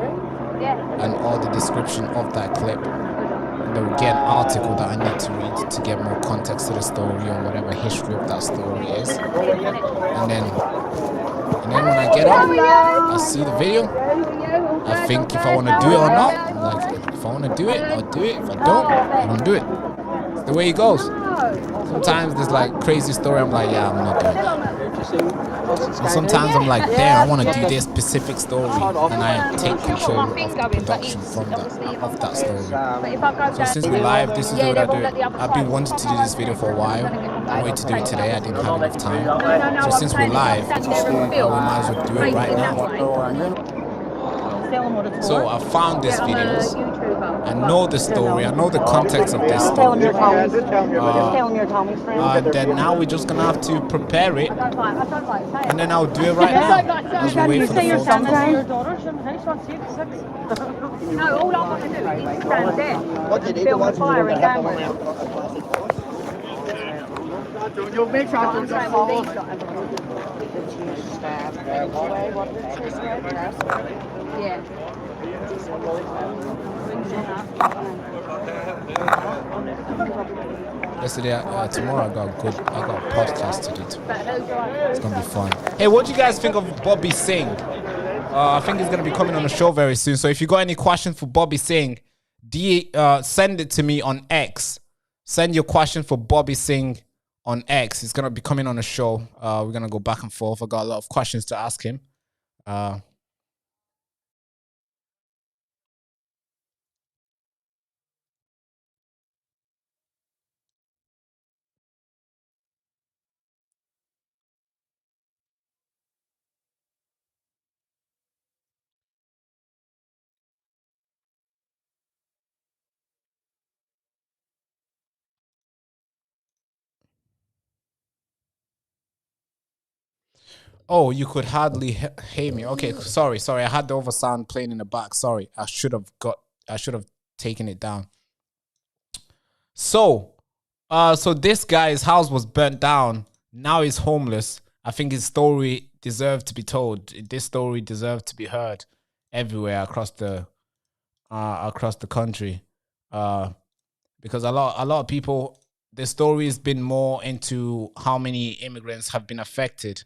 and all the description of that clip. And they will get an article that I need to read to get more context to the story or whatever history of that story is. And then when I get up, I see the video. I think if I want to do it or not. I'm like, if I want to do it, I'll do it. If I don't, I don't do it. It's the way it goes. Sometimes there's like crazy story. I'm like, yeah, I'm not doing it. And sometimes I'm like, damn, I want to do this specific story, and I take control of the production of that story. So since we're live, this is the way I do it. I've been wanting to do this video for a while. I wanted to do it today. I didn't have enough time. So since we're live, we might as well do it right now. So I found these videos. I know the story. I know the context of this story. And then now we're just gonna have to prepare it, and then I'll do it right now as we wait for the phone to come. No, all I want to do is stand there, film the fire and camera. You'll make sure I'm saying with these yeah. Yesterday, tomorrow I got a podcast to do. It's gonna be fun. Hey, what do you guys think of Bobby Singh? I think he's gonna be coming on the show very soon. So if you got any questions for Bobby Singh, send it to me on X. Send your question for Bobby Singh on X. He's gonna be coming on the show. We're gonna go back and forth. I got a lot of questions to ask him. Oh, you could hardly hear me. Okay, sorry. I had the oversound playing in the back. Sorry, I should have taken it down. So, so this guy's house was burnt down. Now he's homeless. I think his story deserved to be told. This story deserved to be heard everywhere across the country. Because a lot of people, the story has been more into how many immigrants have been affected,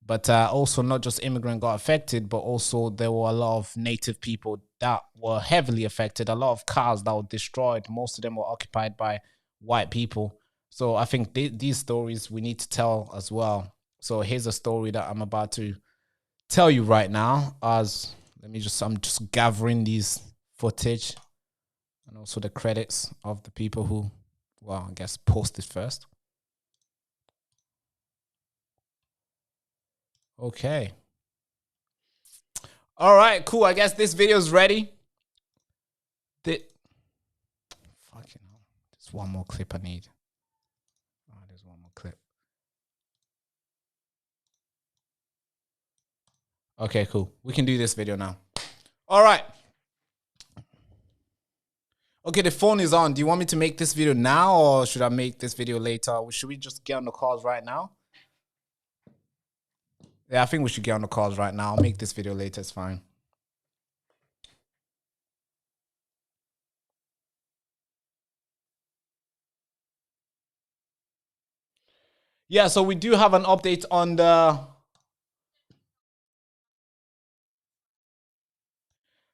but also not just immigrant got affected, but also there were a lot of native people that were heavily affected. A lot of cars that were destroyed. Most of them were occupied by white people. So I think these stories we need to tell as well. So here's a story that I'm about to tell you right now. I'm just gathering these footage and also the credits of the people who, well, I guess posted first. Okay. All right, cool. I guess this video is ready. Fucking hell. There's one more clip I need. Oh, there's one more clip. Okay, cool. We can do this video now. All right. Okay, the phone is on. Do you want me to make this video now or should I make this video later? Should we just get on the calls right now? Yeah, I think we should get on the calls right now. I'll make this video later. It's fine. Yeah, so we do have an update on the...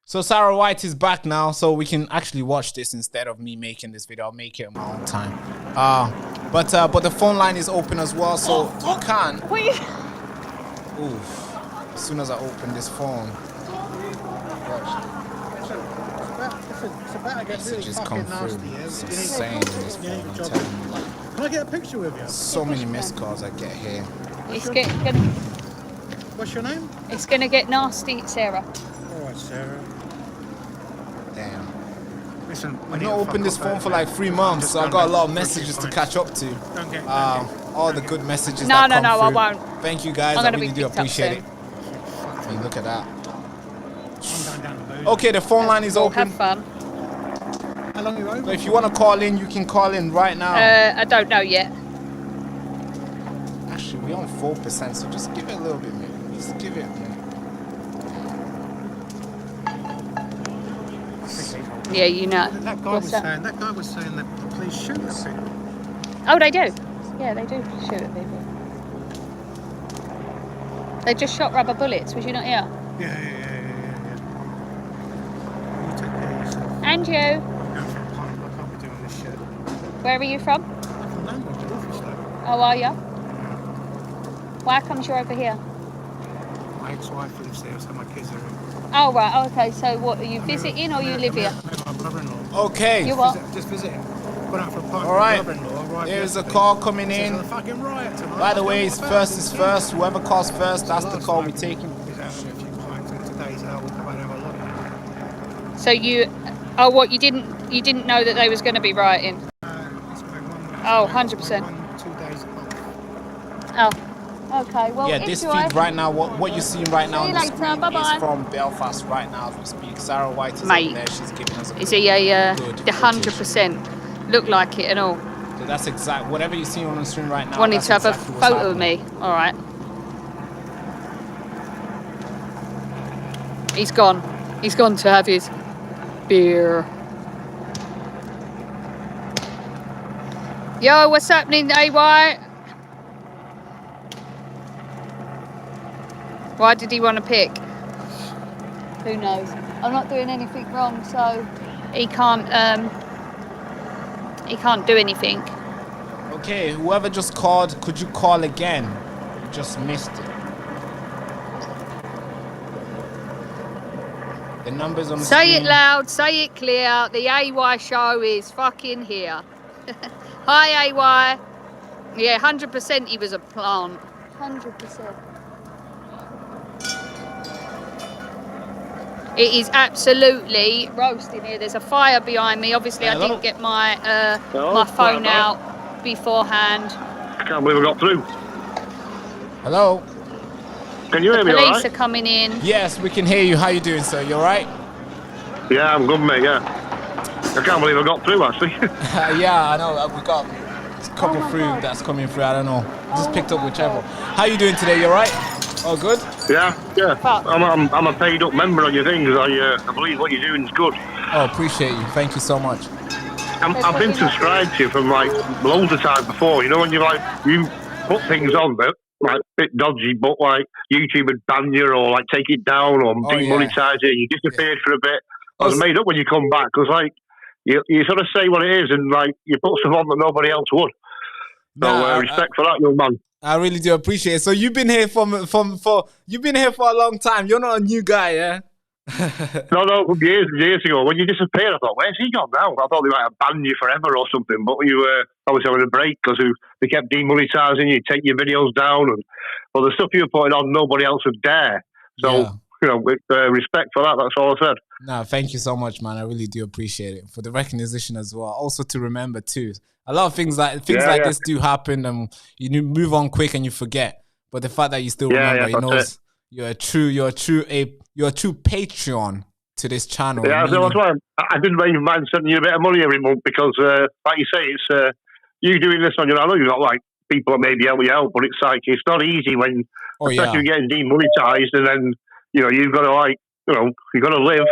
So Sarah White is back now, so we can actually watch this instead of me making this video. I'll make it in my own time. But the phone line is open as well, so you can... Wait. Oof. As soon as I open this phone... Messages come through. It's insane in this phone, I'm telling you. Can I get a picture with you? So many missed calls I get here. What's your name? It's gonna get nasty, Sarah. All right, Sarah. Damn. Listen, I've not opened this phone for like 3 months, so I've got a lot of messages to catch up to. All the good messages that come through. I won't. Thank you guys, I really do appreciate it. I mean, look at that. Okay, the phone line is open. Have fun. How long are you over? So if you want to call in, you can call in right now. I don't know yet. Actually, we're on 4%, so just give it a little bit, man. Just give it a minute. Yeah, you know. That guy was saying that the police shoot at people. Oh, they do. Yeah, they do shoot at people. They just shot rubber bullets. Was you not here? Yeah. You take care of yourself. And you. I'm going for a pint. I can't be doing this shit. Where are you from? I'm from London, Walthamstow. Oh, are you? Why comes you're over here? My ex-wife lives there, so my kids are here. Oh, right. Oh, okay. So what, are you visiting or you live here? My brother-in-law. Okay. You what? Just visiting. Gone out for a pint All right. with my brother-in-law. There's a call coming in. There's a fucking riot tonight. By the way, it's first is first. Whoever calls first, that's the call we're taking. He's having a few pints and today's out. We'll come out and have a look at it. So you, oh, what, you didn't know that they was going to be rioting? It's been one, Oh, 100%. 2 days off. Oh, okay. Well, Yeah, this feed right now, what you're seeing right now See on you the later, screen bye-bye. is from Belfast right now as we speak. Sarah White is Mate. over there. She's giving us a Is good, he a good the footage. 100% look like it and all? So that's exact. Whatever you see on the screen right now. Wanted that's to have exactly a what's photo of happening. me. All right. He's gone. He's gone to have his beer. Yo, what's happening, AY? Why did he want to pick? Who knows? I'm not doing anything wrong, so he can't do anything. Okay, whoever just called, could you call again? You just missed it. The numbers on the Say screen. it loud, say it clear. The AY show is fucking here. Hi, AY. Yeah, 100% he was a plant. 100%. It is absolutely roasting here. There's a fire behind me. Obviously, Hello? I didn't get my my phone out beforehand. I can't believe I got through. Hello. Can you The hear me all police right? are coming in. Yes, we can hear you. How you doing, sir? You all right? Yeah, I'm good, mate, yeah. I can't believe I got through, actually. Yeah, I know. We got a couple through that's coming through. I don't know. Just picked up whichever. How you doing today? You all right? All good? yeah. I'm a paid-up member on your things. I believe what you're doing is good. Oh, appreciate you. Thank you so much. I've been subscribed to you from, like, loads of times before. You know, when you put things on that, like, a bit dodgy, but, like, YouTube would ban you or, like, take it down or demonetize it. You disappeared for a bit. I was made up when you come back because, like, you sort of say what it is and, like, you put stuff on that nobody else would. So, respect for that, young man. I really do appreciate it. So you've been here for you've been here for a long time. You're not a new guy, yeah? No, years ago when you disappeared, I thought, where's he gone now? I thought they might have banned you forever or something, but you were obviously having a break because they kept demonetizing you, take your videos down, and the stuff you were putting on, nobody else would dare. So, you know, with respect for that, that's all I said. No, thank you so much, man. I really do appreciate it for the recognition as well. Also to remember too, a lot of things like this do happen, and you move on quick and you forget. But the fact that you still remember, you know, you're a true Patreon to this channel. Yeah, so that's why I didn't even mind sending you a bit of money every month because, like you say, it's you doing this on your own. I know you've got like people that maybe help you out, but it's like it's not easy when especially getting demonetized, and then you know you've got to you've got to live.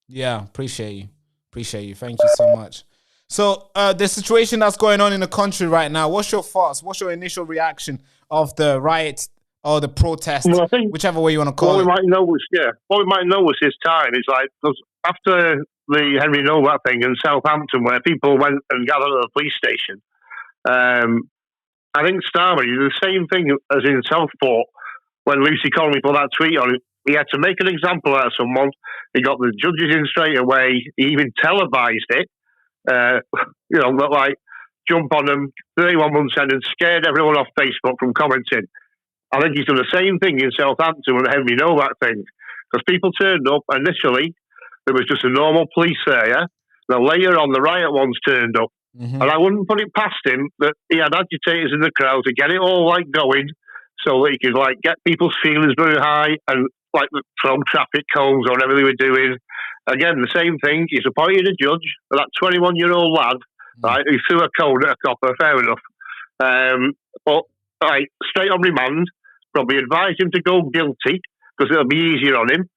Yeah, appreciate you. Thank you so much. So the situation that's going on in the country right now, what's your thoughts? What's your initial reaction of the riot or the protest, well, I think whichever way you want to call it? What we might notice this time is like, because after the Henry Novak thing in Southampton, where people went and gathered at the police station, I think Starmer did the same thing as in Southport when Lucy Connolly put that tweet on it. He had to make an example out of someone. He got the judges in straight away. He even televised it. You know, but like jump on them, 31-month sentence, scared everyone off Facebook from commenting. I think he's done the same thing in Southampton with the Henry Novak thing. Because people turned up, initially, there was just a normal police there, yeah? Now later on, the riot ones turned up. Mm-hmm. And I wouldn't put it past him that he had agitators in the crowd to get it all like going so that he could like get people's feelings very high and like throw traffic cones or whatever they were doing. Again, the same thing. He's appointed a judge, that 21-year-old lad, right, who threw a cone at a copper, fair enough. But right, straight on remand, probably advised him to go guilty because it'll be easier on him.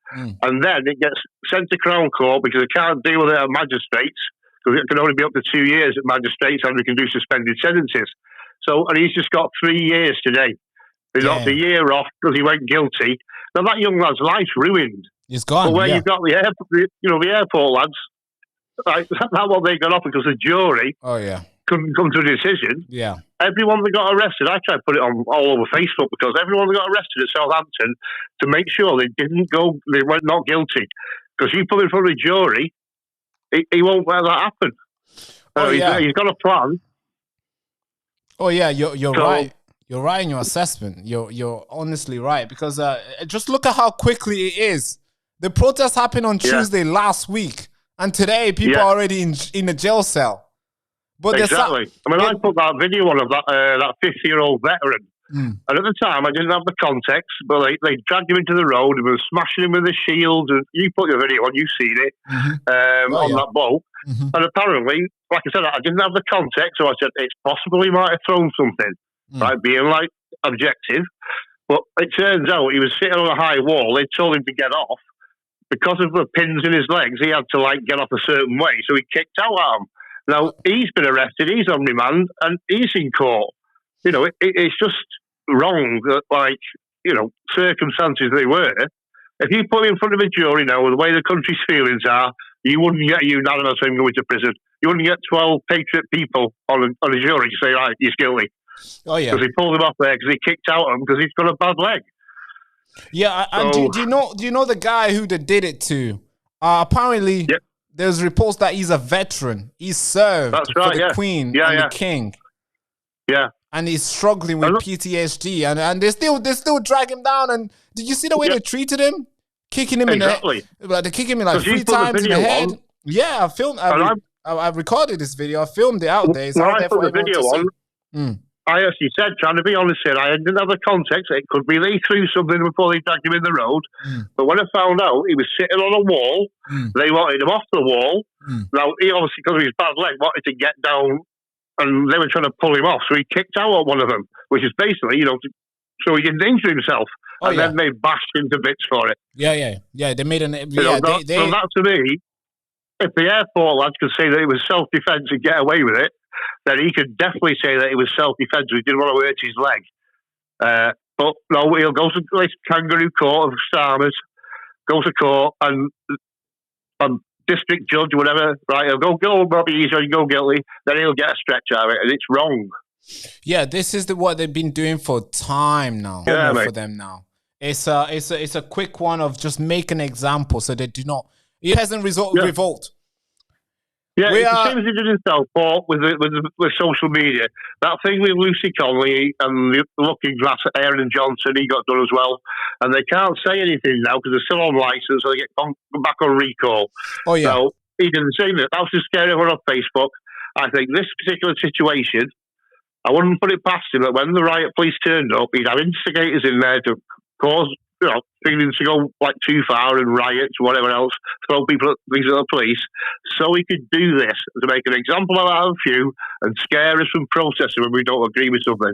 And then it gets sent to Crown Court because they can't deal with it at magistrates because it can only be up to 2 years at magistrates and we can do suspended sentences. So, and he's just got 3 years today. He got a year off because he went guilty. Now that young lad's life's ruined. He's gone. But where you've got the airport lads, like, that's what they got off because the jury couldn't come to a decision. Yeah. Everyone that got arrested, I tried to put it on all over Facebook because everyone that got arrested at Southampton to make sure they went not guilty. Because you put in front of the jury, he won't let that happen. He's got a plan. Oh yeah, you're right. You're right in your assessment. You're honestly right because just look at how quickly it is. The protest happened on Tuesday last week, and today people are already in a jail cell. But exactly. I mean, I put that video on of that 50-year-old veteran, and at the time I didn't have the context, but they dragged him into the road and were smashing him with a shield. And you put your video on, you've seen it on that boat. And apparently, like I said, I didn't have the context, so I said it's possible he might have thrown something. Right, being like objective, but it turns out he was sitting on a high wall. They told him to get off because of the pins in his legs. He had to like get off a certain way, so he kicked out at him. Now he's been arrested, he's on remand, and he's in court. You know, it's just wrong that like circumstances they were. If you put him in front of a jury now, with the way the country's feelings are, you wouldn't get a unanimous him going to prison. You wouldn't get 12 patriot people on a jury to say, right, he's guilty. Oh yeah, because he pulled him off there because he kicked out at him because he's got a bad leg. Yeah, and do you know the guy who they did it to? Apparently, there's reports that he's a veteran. He's served for the Queen and the King. Yeah, and he's struggling with PTSD, and they still drag him down. And did you see the way they treated him? Kicking him in the head. Like they kick him like 3 times in the head. Yeah, I filmed. I recorded this video. I filmed it out there. It's out there for everyone to see. I actually said, trying to be honest here, I didn't have the context. It could be they threw something before they dragged him in the road. But when I found out he was sitting on a wall, they wanted him off the wall. Now, he obviously, because of his bad leg, wanted to get down, and they were trying to pull him off. So he kicked out at one of them, which is basically, so he didn't injure himself. And then they bashed into bits for it. Yeah. They made an... So that to me, if the airport lads could say that it was self-defence and get away with it, then he could definitely say that it was self-defence. He didn't want to hurt his leg. But no, he'll go to this kangaroo court of Starmers, go to court, and district judge, whatever, right? He'll go Bobby Easer and go guilty, then he'll get a stretch out of it, and it's wrong. Yeah, this is what they've been doing for time now. Yeah, for them now. It's a quick one of just make an example so they do not. It hasn't revolt. Yeah, it's the same as he did in Southport with social media. That thing with Lucy Conley and the looking glass at Aaron Johnson, he got done as well. And they can't say anything now because they're still on license, so they get back on recall. Oh, yeah. So he didn't say that. That was just scary everyone on Facebook. I think this particular situation, I wouldn't put it past him that when the riot police turned up, he'd have instigators in there to cause, things to go like too far and riots, whatever else, throw people at things at the police, so he could do this to make an example out of a few and scare us from protesting when we don't agree with something.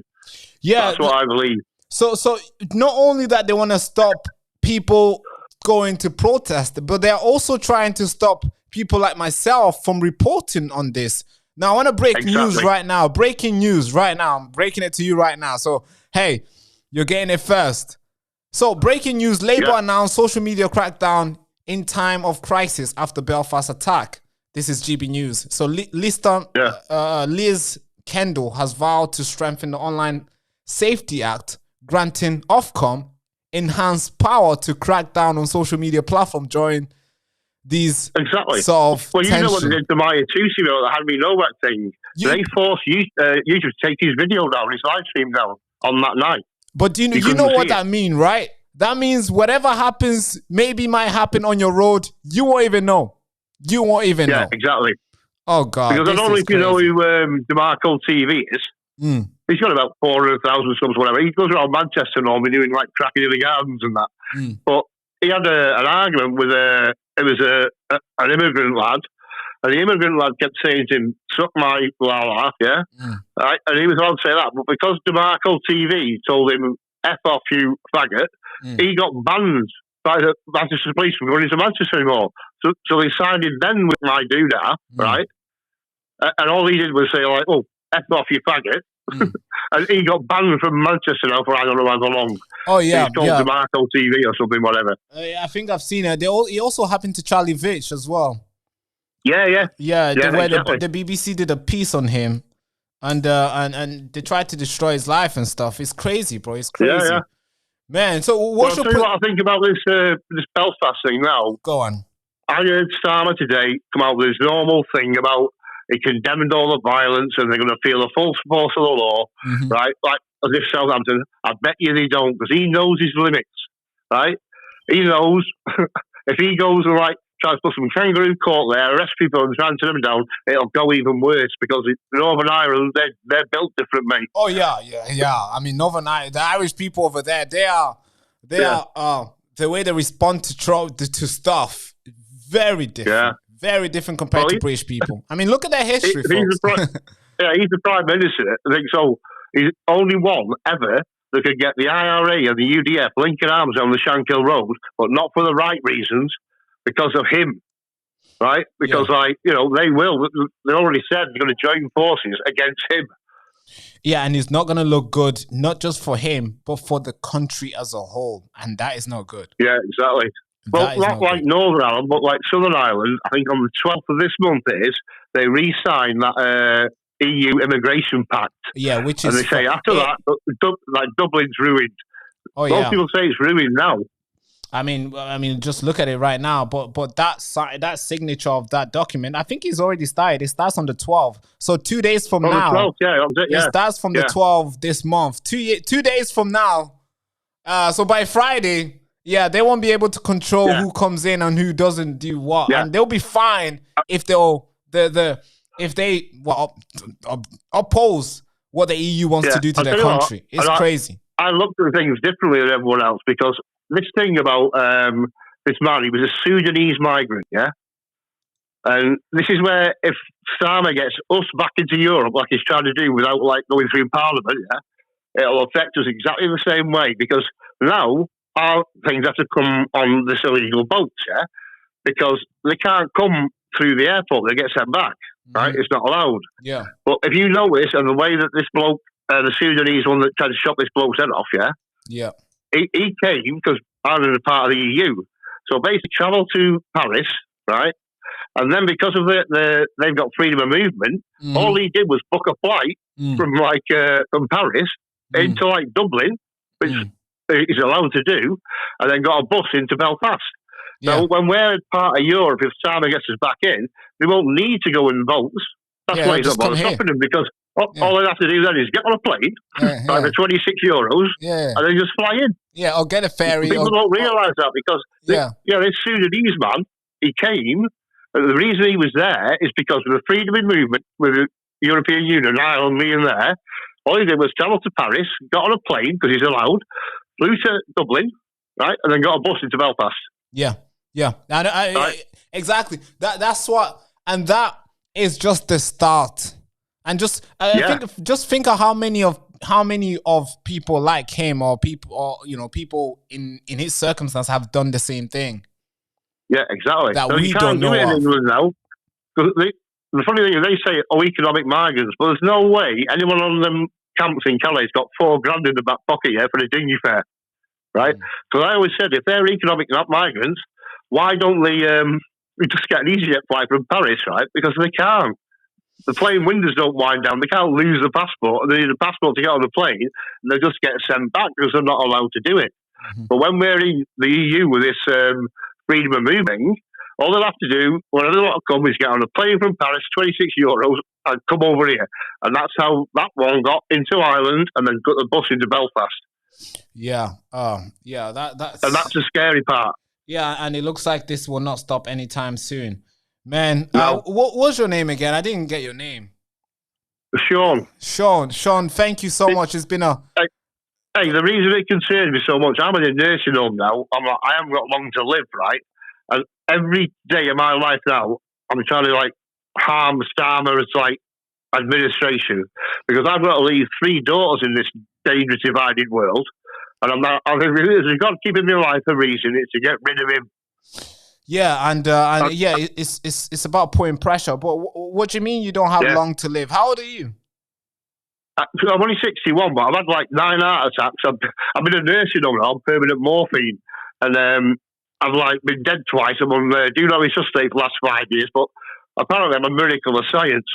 Yeah, that's what I believe. So not only that they want to stop people going to protest, but they're also trying to stop people like myself from reporting on this. Now I want to break news right now. Breaking news right now. I'm breaking it to you right now. So hey, you're getting it first. So, breaking news, Labour announced social media crackdown in time of crisis after Belfast attack. This is GB News. So, Liz Kendall has vowed to strengthen the Online Safety Act, granting Ofcom enhanced power to crack down on social media platforms during these sort of Well, you know what they did to Maya Tusi, that had me know that thing. They forced YouTube to take his video down, his live stream down on that night. But you know what that means, right? That means whatever happens, maybe might happen on your road. You won't even know. You won't even know. Yeah, exactly. Oh, God. Because I don't know if you know who DeMarco TV is. He's got about 400,000 subs, whatever. He goes around Manchester normally doing like cracking in the gardens and that. But he had an argument with an immigrant lad. And the immigrant lad kept saying to him, suck my la-la, yeah? Right? And he was allowed to say that. But because DeMarco TV told him, F off you faggot, he got banned by the Manchester police from going into Manchester anymore. So they signed him then with my doodah, right? And all he did was say, like, oh, F off you faggot. And he got banned from Manchester now for I don't know how long. Oh, yeah. He's called DeMarco TV or something, whatever. I think I've seen it. He also happened to Charlie Vitch as well. Yeah. The BBC did a piece on him, and they tried to destroy his life and stuff. It's crazy, bro. It's crazy, man. So what I think about this Belfast thing now? Go on. I heard Starmer today come out with this normal thing about he condemned all the violence and they're going to feel the full force of the law, right? Like as if Southampton. I bet you they don't, because he knows his limits, right? He knows if he goes and tries to put some kangaroo court there, arrest people and try and turn them down, it'll go even worse because Northern Ireland, they're built different, mate. Oh, yeah. I mean, Northern Ireland, the Irish people over there, they are the way they respond to stuff, very different. Yeah. Very different compared to British people. I mean, look at their history, he's the Prime Minister. I think so. He's only one ever that could get the IRA and the UDF linking arms on the Shankill Road, but not for the right reasons, because of him, right? Because, they will. They already said they're going to join forces against him. Yeah, and it's not going to look good, not just for him, but for the country as a whole. And that is not good. Yeah, exactly. Well, not like Northern Ireland, but like Southern Ireland, I think on the 12th of this month they re-signed that EU immigration pact. Yeah, which is... And they say after that, Dublin's ruined. Oh, Most people say it's ruined now. I mean, just look at it right now. But that signature of that document, I think it's already started. It starts on the 12th. So 2 days from now. The 12th, it starts from the 12th this month. 2 days from now. So by Friday, they won't be able to control who comes in and who doesn't do what, and they'll be fine if they oppose what the EU wants to do to I'll their tell you what, country. It's and crazy. I looked at things differently than everyone else because this thing about this man, he was a Sudanese migrant, yeah? And this is where if Starmer gets us back into Europe like he's trying to do without like going through Parliament, yeah, it'll affect us exactly the same way because now our things have to come on this illegal boats, yeah? Because they can't come through the airport, they get sent back, right? It's not allowed. Yeah. But if you notice, and the way that this bloke, the Sudanese one that tried to chop this bloke's head off, Yeah. he came because Ireland is part of the EU. So basically travelled to Paris, right? And then because of they've got freedom of movement, all he did was book a flight from Paris into like Dublin, which he's allowed to do, and then got a bus into Belfast. Yeah. So when we're part of Europe, if Starmer gets us back in, we won't need to go in boats. That's why he's not bothered stopping them because all they have to do then is get on a plane for 26 euros and then just fly in. Yeah, or get a ferry. People don't realise that because this Sudanese man, he came. The reason he was there is because of the freedom of movement with the European Union, Ireland being there. All he did was travel to Paris, got on a plane because he's allowed, flew to Dublin, right, and then got a bus into Belfast. Yeah, yeah, exactly. That's what, and that is just the start. And just think of how many of people like him or people in his circumstance have done the same thing. Yeah, exactly. That so we you don't can't do know it in of. England now. The funny thing is they say, economic migrants, but there's no way anyone on them camps in Calais got $4,000 in the back pocket for a dinghy fare, right? Because I always said, if they're economic migrants, why don't they just get an EasyJet flight from Paris, right? Because they can't. The plane windows don't wind down. They can't lose the passport. They need a passport to get on the plane, and they just get sent back because they're not allowed to do it. But when we're in the EU with this freedom of moving, all they'll have to do, whenever they want to come, is get on a plane from Paris, 26 euros, and come over here. And that's how that one got into Ireland and then got the bus into Belfast. Yeah. That's... And that's the scary part. Yeah, and it looks like this will not stop anytime soon. Man, No. what was your name again? I didn't get your name. Sean. Sean, thank you so much. It's been a... Hey, the reason it concerns me so much, I'm in a nursing home now. I haven't got long to live, right? And every day of my life now, I'm trying to harm Starmer's administration because I've got to leave 3 daughters in this dangerous divided world, and there's got to keep him alive for a reason. It's to get rid of him. Yeah, and it's about putting pressure. But what do you mean you don't have long to live? How old are you? I'm only 61, but I've had 9 heart attacks. I've been a nursing home now, on permanent morphine, and I've been dead twice. I'm on do not resuscitate for the last 5 years, but apparently I'm a miracle of science,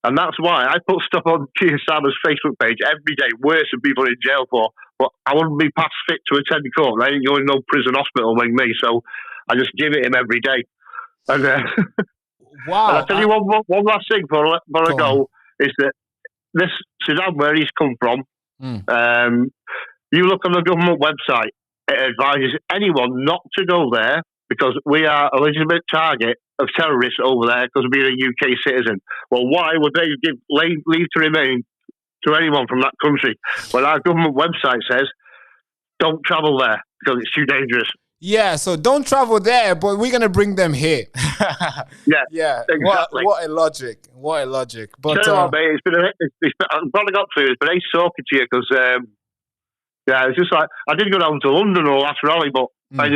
and that's why I put stuff on Keir Starmer's Facebook page every day, worse than people in jail for. But I wouldn't be past fit to attend court. I ain't going to no prison hospital like me, so I just give it him every day. And wow! And I'll tell you one last thing before I go is that. This Sudan, where he's come from, you look on the government website, it advises anyone not to go there because we are a legitimate target of terrorists over there because of being a UK citizen. Well, why would they give leave to remain to anyone from that country when our government website says don't travel there because it's too dangerous? Yeah, so don't travel there, but we're gonna bring them here. Yeah, exactly. What a logic! What a logic! But tell you what, mate, I've probably got through. It's been ace talking to you because it's just I did go down to London on the last rally, but that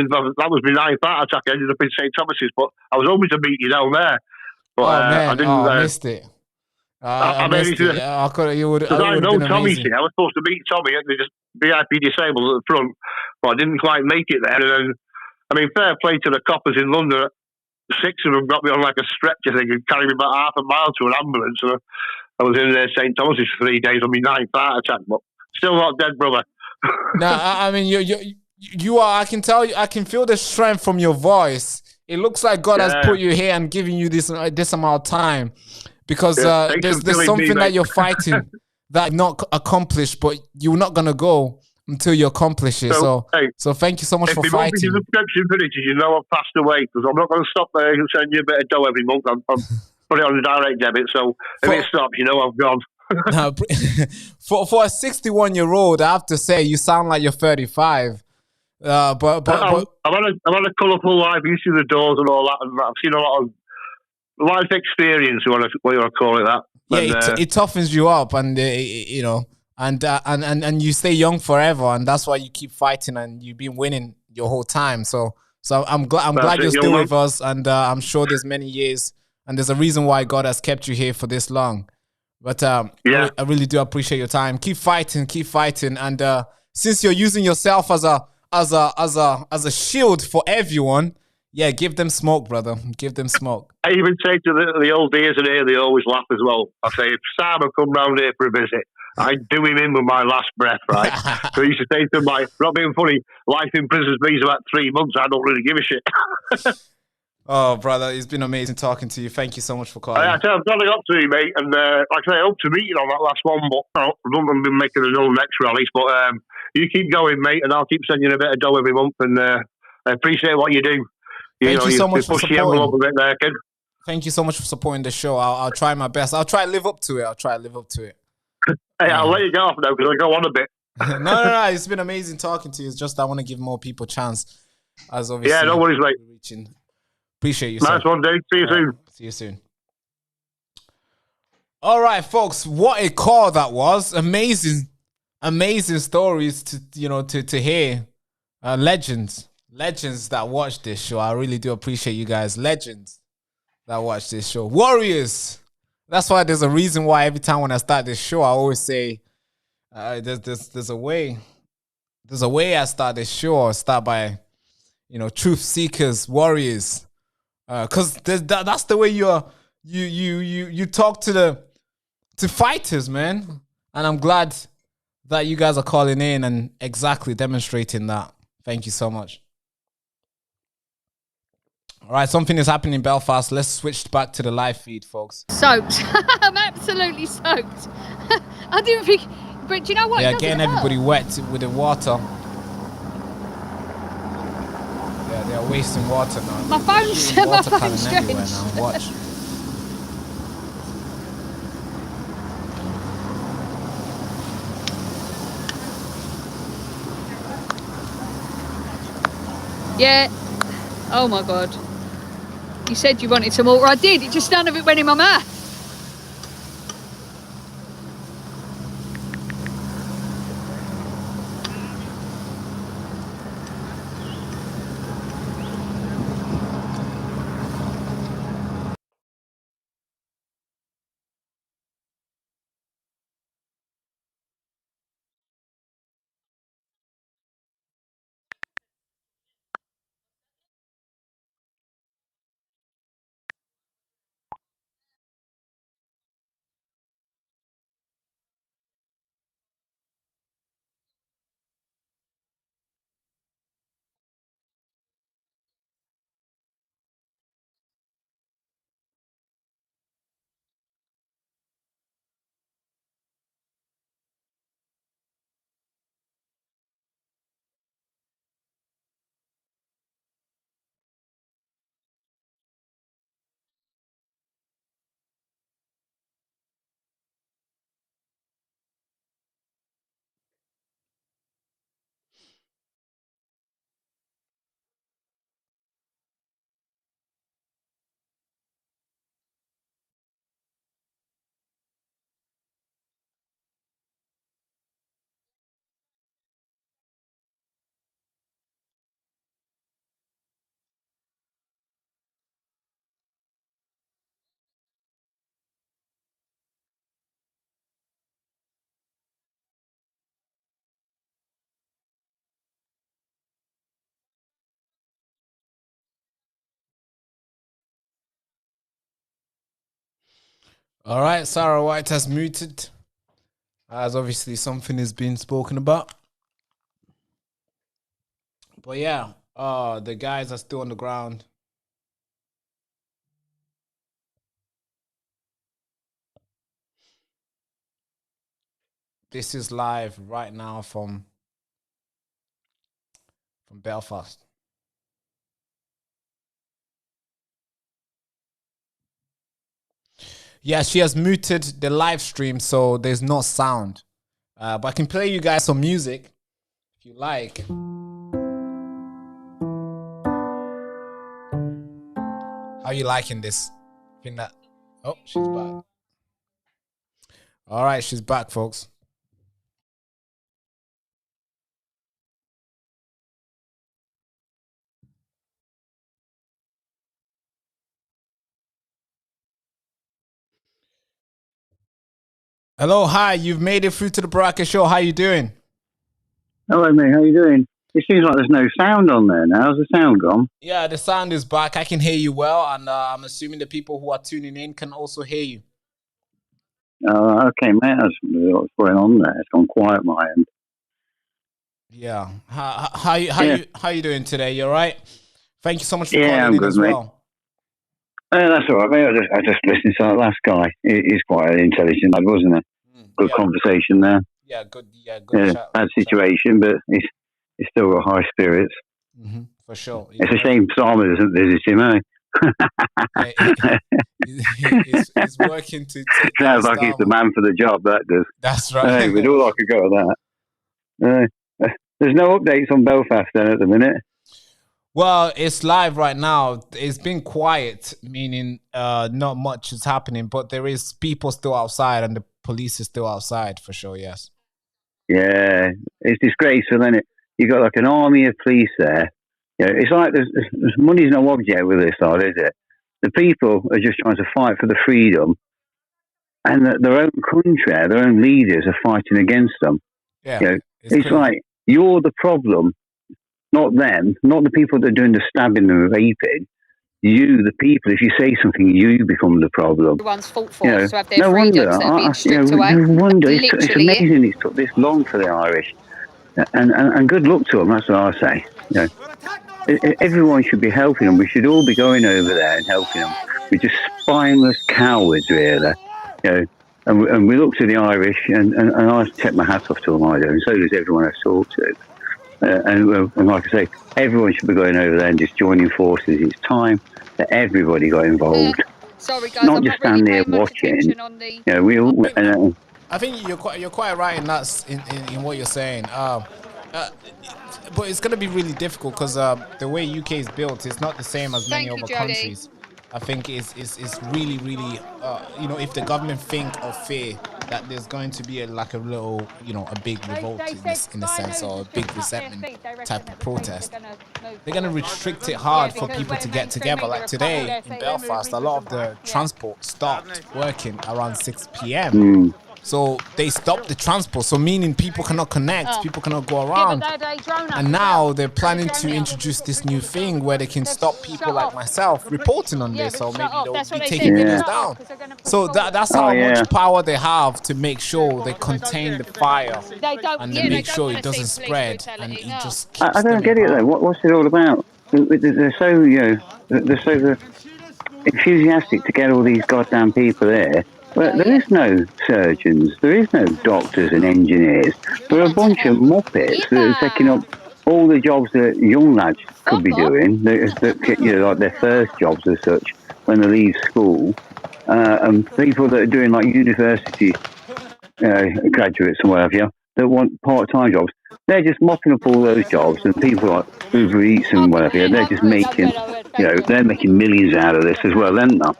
was my 9th heart attack. I ended up in St Thomas's, but I was hoping to meet you down there. But man, I didn't. I missed it. I missed it. I could. You would. I know Tommy. I was supposed to meet Tommy at the VIP disabled at the front, but I didn't quite make it there. And then, fair play to the coppers in London. 6 of them got me on a stretcher thing and carried me about half a mile to an ambulance. And I was in there St Thomas's for 3 days on my 9th heart attack, but still not dead, brother. No, you are. I can tell you. I can feel the strength from your voice. It looks like God has put you here and giving you this amount of time. Because there's something that you're fighting that not accomplished, but you're not gonna go until you accomplish it. So thank you so much for fighting. If the subscription finishes, you know I've passed away because I'm not going to stop there and send you a bit of dough every month. I'm put it on the direct debit. So if it stops, you know I've gone. No, for a 61-year-old, I have to say you sound like you're 35. I've had a colourful life. You see the doors and all that, and I've seen a lot of life experience. What you want to call it that? Yeah, And, it toughens you up, and you know, and you stay young forever, and that's why you keep fighting, and you've been winning your whole time. So I'm glad you're still with us, and I'm sure there's many years, and there's a reason why God has kept you here for this long. But yeah, I really do appreciate your time. Keep fighting, and since you're using yourself as a shield for everyone, yeah, give them smoke, brother. Give them smoke. I even say to the old dears in here, they always laugh as well. I say, if Simon come round here for a visit, I do him in with my last breath, right? So I used to say to him, like, not being funny, life in prison's been about 3 months. I don't really give a shit. Oh, brother, it's been amazing talking to you. Thank you so much for calling. I've got up to you, mate, and like I say, I hope to meet you on that last one, but I don't be making no next rallies. But you keep going, mate, and I'll keep sending you a bit of dough every month, and I appreciate what you do. Thank you so much for push the envelope a bit there, kid. Thank you so much for supporting the show. I'll try my best. I'll try to live up to it. Hey, I'll let you go off now because I go on a bit. No. It's been amazing talking to you. It's just I want to give more people a chance. As obviously, yeah, no worries, mate. Reaching. Appreciate you. Nice one, dude. See you soon. See you soon. All right, folks. What a call that was! Amazing stories to hear. Legends that watch this show. I really do appreciate you guys. Legends that watch this show. Warriors. That's why there's a reason why every time when I start this show, I always say, there's a way. There's a way I start this show. I start by, truth seekers, warriors. Because that's the way you talk to fighters, man. And I'm glad that you guys are calling in and exactly demonstrating that. Thank you so much. All right, something is happening in Belfast. Let's switch back to the live feed, folks. Soaked. I'm absolutely soaked. I didn't think, but do you know what? Yeah, getting everybody wet with the water. Yeah, they are wasting water now. My phone's everywhere now. Watch. Yeah. Oh my God. You said you wanted some water. I did. It just none of it went in my mouth. All right, Sarah White has muted. As obviously something is being spoken about. But yeah, the guys are still on the ground. This is live right now from Belfast. Yeah, she has muted the live stream, so there's no sound. But I can play you guys some music if you like. How you liking this? Think that? Oh, she's back. All right, she's back, folks. Hello, hi. You've made it through to the Baraka Show. How you doing? Hello, mate. How you doing? It seems like there's no sound on there now. How's the sound gone? Yeah, the sound is back. I can hear you well, and I'm assuming the people who are tuning in can also hear you. Okay, mate. That's what's going on there. It's gone quiet my end. Yeah. How you doing today? You all right? Thank you so much for calling I'm in good, as mate. well. That's all right, mate. I just listened to that last guy. He's quite an intelligent lad, wasn't he? Good conversation there. Yeah, good. Yeah, good. Chat, bad situation, but he's still got high spirits. For sure. It's a shame Simon doesn't visit him, He's working to take sounds like he's the man for the job, that does. That's right. We'd all like a go at that. There's no updates on Belfast then at the minute. Well, it's live right now. It's been quiet, meaning not much is happening, but there is people still outside and the police is still outside for sure, yes. Yeah, it's disgraceful, isn't it? You've got like an army of police there. You know, it's like there's money's no object with this side, is it? The people are just trying to fight for the freedom, and their own country, their own leaders are fighting against them. Yeah, you know, it's like you're the problem, not them, not the people that are doing the stabbing and raping. You, the people, if you say something, you become the problem. Everyone's fought for us to have their no freedoms wonder, that have been stripped no away. wonder. It's amazing it's took this long for the Irish. And good luck to them, that's what I say. You know, everyone should be helping them. We should all be going over there and helping them. We're just spineless cowards, really. You know, and we look to the Irish, and I take my hat off to them, I do, and so does everyone I've talked to. And like I say, everyone should be going over there and just joining forces. It's time that everybody got involved. Sorry, guys, not I'm just not really stand there paying much watching. attention on the... You know, we all. I think you're quite right in what you're saying. But it's gonna be really difficult because the way UK is built is not the same as many other countries. I think it's really you know, if the government think or fear that there's going to be a little, you know, a big revolt in the sense, or a big resentment type of protest, they're going to restrict it hard for people to get together. Like today in Belfast, a lot of the transport stopped working around 6 p.m. So they stopped the transport, so meaning people cannot connect, people cannot go around. And now they're planning to introduce this new thing where they can stop people like myself reporting on this, or maybe they'll be taking videos down. So that's how much power they have to make sure they contain the fire and make sure it doesn't spread and it just keeps I don't get it though. What's it all about? They're so, you know, they're so enthusiastic to get all these goddamn people there. But there is no surgeons, there is no doctors and engineers. There are a bunch of muppets that are taking up all the jobs that young lads could be doing, that, you know, like their first jobs as such when they leave school, and people that are doing like university graduates and whatever, that want part-time jobs. They're just mopping up all those jobs, and people like Uber Eats and whatever, they're just making, you know, they're making millions out of this as well, aren't they?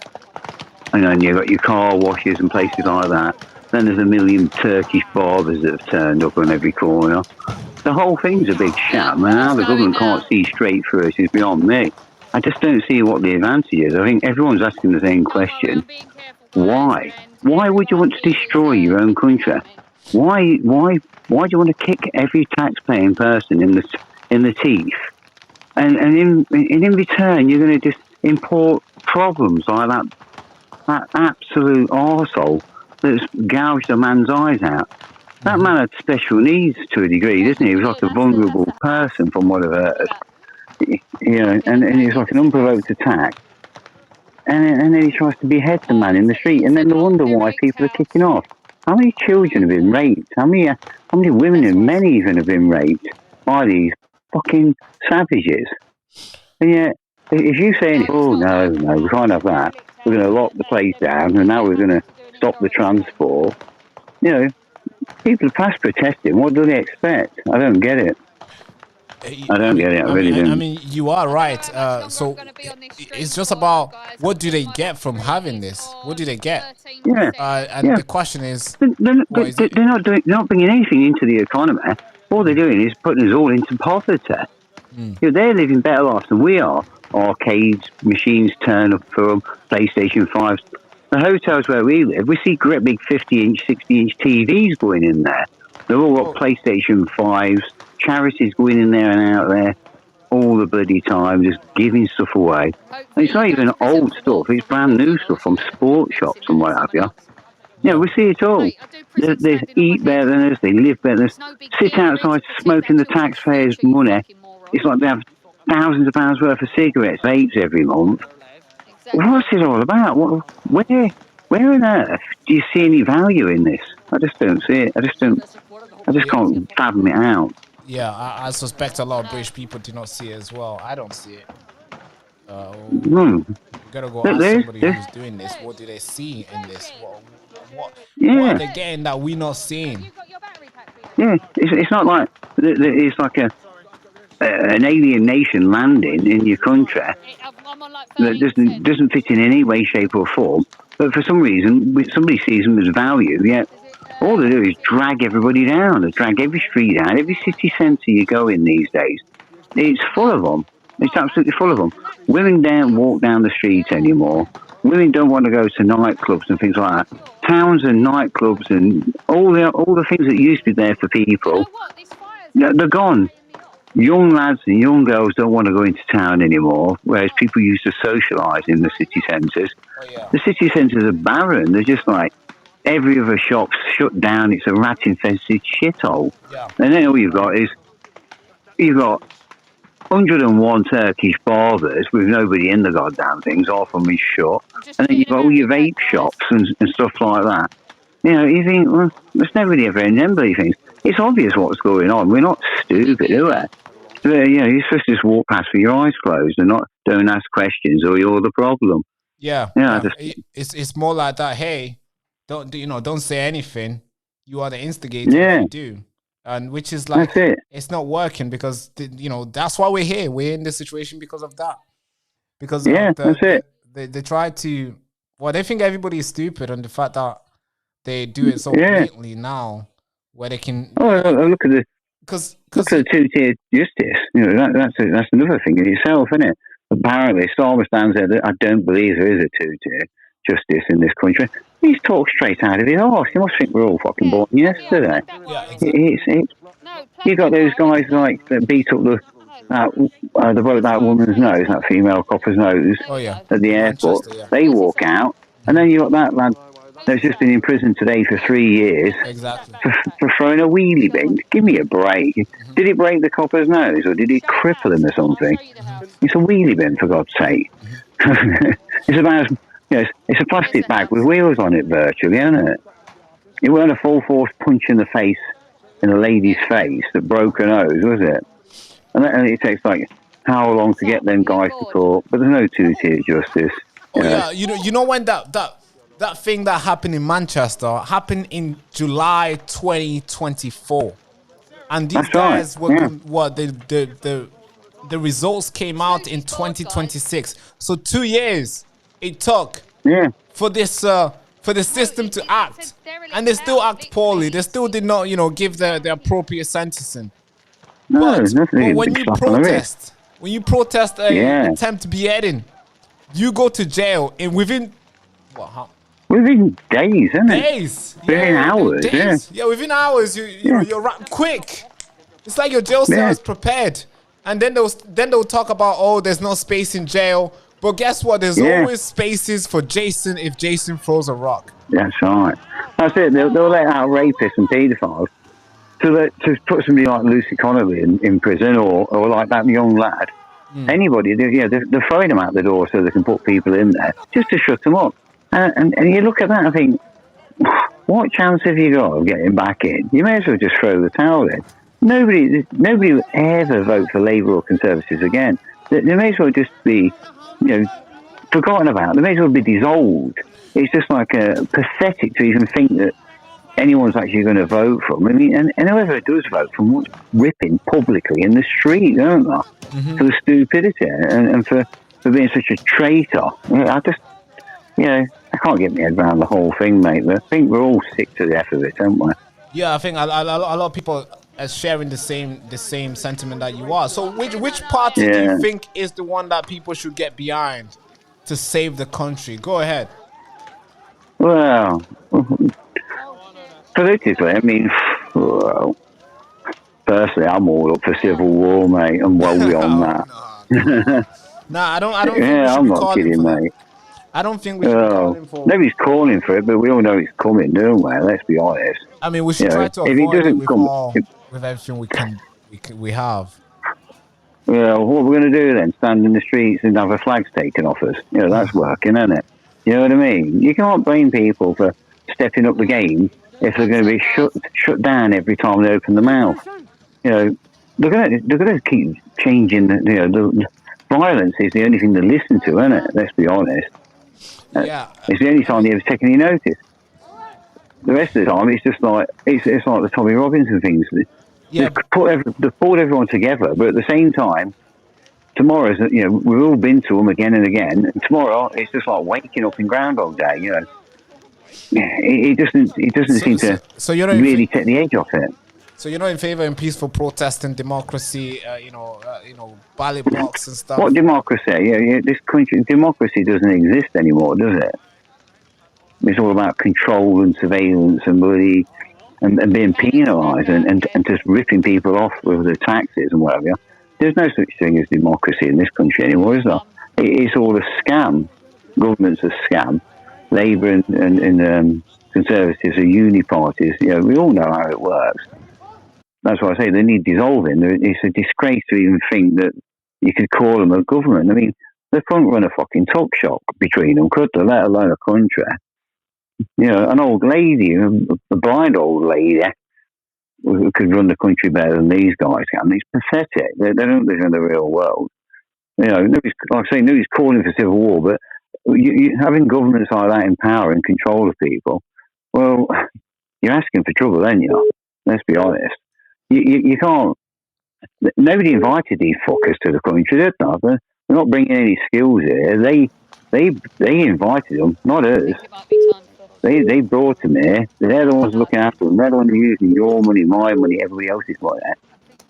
And then you've got your car washes and places like that. Then there's a million Turkish barbers that have turned up on every corner. The whole thing's a big sham, and how the government can't see straight through it is beyond me. I just don't see what the advantage is. I think everyone's asking the same question. Why? Why would you want to destroy your own country? Why do you want to kick every tax-paying person in the teeth? And in return, you're going to just import problems like that absolute arsehole that's gouged a man's eyes out. That man had special needs to a degree, didn't he? He was like a vulnerable person from what I've heard. You know, and it was like an unprovoked attack. And then he tries to behead the man in the street, and then they wonder why people are kicking off. How many children have been raped? How many women and men even have been raped by these fucking savages? And yet if you say, oh, no, we can't have that, we're going to lock the place down, and now we're going to stop the transport, you know, people are past protesting. What do they expect? I don't get it. I don't get it. I really don't. I mean, you are right. So it's just about what do they get from having this? What do they get? Yeah. And the question is, they're not bringing anything into the economy. All they're doing is putting us all into poverty. You know, they're living better lives than we are. Arcades, machines turn up for them, PlayStation 5s. The hotels where we live, we see great big 50-inch, 60-inch TVs going in there. They've all got PlayStation 5s, charities going in there and out there all the bloody time, just giving stuff away. And it's not even old stuff, it's brand new stuff from sports shops and what have you. Yeah, we see it all. They eat better than us, they live better than us, sit outside smoking the taxpayers' money. It's like they have thousands of pounds worth of cigarettes, vapes every month. What's it all about? Where on earth do you see any value in this? I just don't see it. I just can't fathom it out. Yeah, I suspect a lot of British people do not see it as well. I don't see it. You gotta go ask somebody who's doing this. What do they see in this? What are they getting that we're not seeing? Yeah, it's not like it's like an alien nation landing in your country that doesn't fit in any way, shape, or form. But for some reason, somebody sees them as value. Yet all they do is drag everybody down. They drag every street down, every city centre you go in these days. It's full of them. It's absolutely full of them. Women don't walk down the streets anymore. Women don't want to go to nightclubs and things like that. Towns and nightclubs and all the things that used to be there for people, they're gone. Young lads and young girls don't want to go into town anymore, whereas people used to socialise in the city centres. The city centres are barren. They're just like every other shop's shut down. It's a rat-infested shithole. And then all you've got 101 Turkish barbers with nobody in the goddamn things, half of them is shut. And then you've got all your vape shops and stuff like that. You know, you think, well, there's nobody ever in them bloody things. It's obvious what's going on. We're not stupid, are we? You know, you're supposed to just walk past with your eyes closed and don't ask questions, or you're the problem. It's more like that. Hey, don't say anything. You are the instigator. Yeah, you do, and which is like it's not working because that's why we're here. We're in this situation because of that. Because they try to. Well, they think everybody is stupid, and the fact that they do it so blatantly now, where they can. Oh, look at the. Look at the two-tier justice. You know, that's another thing in itself, isn't it? Apparently, Starmer stands there. I don't believe there is a two-tier justice in this country. He's talked straight out of his arse. He must think we're all fucking born yesterday. You got those guys like that beat up that woman's nose, that female copper's nose at the airport. They walk out, and then you got that lad that's just been in prison today for 3 years for throwing a wheelie bin. Give me a break. Did it break the copper's nose, or did it cripple him or something? It's a wheelie bin, for God's sake. It's about, it's a plastic bag with wheels on it, virtually, isn't it? It weren't a full force punch in the face, in a lady's face that broke her nose, was it? And it takes like how long to get them guys to court? But there's no two-tier justice. You know when that thing that happened in Manchester happened in July 2024, and these guys were the results came out in 2026. So 2 years it took for this for the system to act, and they still act poorly. They still did not give the appropriate sentencing. But when you protest a attempt beheading, you go to jail within within days, isn't it? Days. Within hours, within hours, you're quick. It's like your jail cell is prepared. And then they'll talk about, there's no space in jail. But guess what? There's always spaces for Jason if Jason throws a rock. That's right. That's it. They'll let out rapists and paedophiles to put somebody like Lucy Connolly in prison or like that young lad. Anybody, they're throwing them out the door so they can put people in there just to shut them up. And you look at that and think, what chance have you got of getting back in? You may as well just throw the towel in. Nobody will ever vote for Labour or Conservatives again. They may as well just be, forgotten about. They may as well be dissolved. It's just like pathetic to even think that anyone's actually going to vote for them. I mean, and whoever does vote for them, what's ripping publicly in the street, don't they? For the stupidity and for being such a traitor. I just, I can't get my head around the whole thing, mate. But I think we're all sick to death of it, aren't we? Yeah, I think a lot of people are sharing the same sentiment that you are. So which party do you think is the one that people should get behind to save the country? Go ahead. Well, politically, I mean, personally, I'm all up for civil war, mate. I'm well beyond that. Nah, I don't think we should I'm be not calling kidding, for mate. that. I don't think we should be calling for. Nobody's calling for it, but we all know it's coming, don't we? Let's be honest. I mean, we should try to avoid it with everything we have. Well, what we're going to do then? Stand in the streets and have a flags taken off us? That's working, isn't it? You know what I mean? You can't blame people for stepping up the game if they're going to be shut down every time they open their mouth. They're going to keep changing. The violence is the only thing to listen to, isn't it? Let's be honest. It's the only time you ever take any notice. The rest of the time, it's just like it's like the Tommy Robinson things. They've pulled everyone together, but at the same time, tomorrow's we've all been to them again and again. And tomorrow, it's just like waking up in Groundhog Day. It doesn't seem to really take the edge off it. So you're not in favor of peaceful protest and democracy, ballot box and stuff. What democracy? This country, democracy doesn't exist anymore, does it? It's all about control and surveillance and and being penalised and just ripping people off with the taxes and whatever. There's no such thing as democracy in this country anymore, is there? It's all a scam. Government's a scam. Labour and Conservatives are uni parties. We all know how it works. That's why I say they need dissolving. It's a disgrace to even think that you could call them a government. I mean, they couldn't run a fucking talk shop between them, could they? Let alone a country. An old lady, a blind old lady, who could run the country better than these guys can. It's pathetic. They don't live in the real world. Nobody's calling for civil war, but having governments like that in power and control of people, well, you're asking for trouble, then you. Let's be honest. You can't. Nobody invited these fuckers to the country, did they? They're not bringing any skills here. They invited them, not us. They brought them here. They're the ones looking after them. They're the ones using your money, my money, everybody else's money,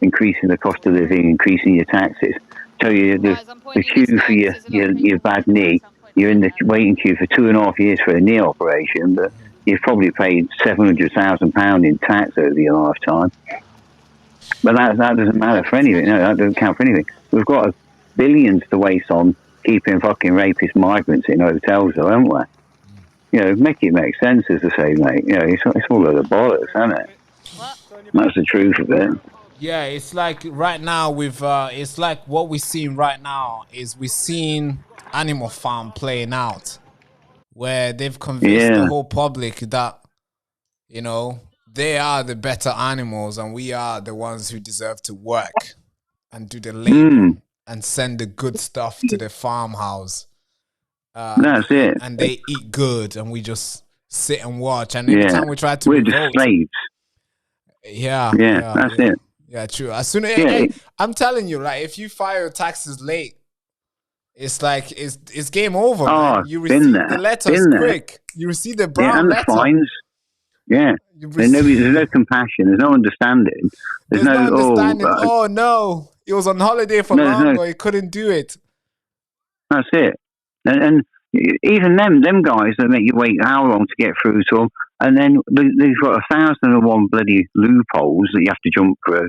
increasing the cost of living, increasing your taxes. So the queue for your bad knee. You're in the waiting queue for 2.5 years for a knee operation, but you've probably paid £700,000 in tax over your lifetime. But that doesn't matter for anything. No, that doesn't count for anything. We've got billions to waste on keeping fucking rapist migrants in hotels, though, haven't we? Make it make sense, as I say, mate. It's all of the bollocks, isn't it? That's the truth of it. Yeah, it's like right now it's like what we're seeing right now is we're seeing Animal Farm playing out, where they've convinced the whole public that, they are the better animals and we are the ones who deserve to work and do the labor and send the good stuff to the farmhouse. That's it. And they eat good and we just sit and watch. And every time we try to we're just slaves. Yeah, that's it. Yeah, true. As soon as I'm telling you, like, if you file your taxes late, it's like it's game over. Man. You receive the letters quick. You receive the brown letter. And the fines. Yeah. There's no compassion. There's no understanding. There's no understanding. Oh no, he was on holiday for long, or he couldn't do it. That's it. And even them guys that make you wait how long to get through to them, and then they've got 1,001 bloody loopholes that you have to jump through.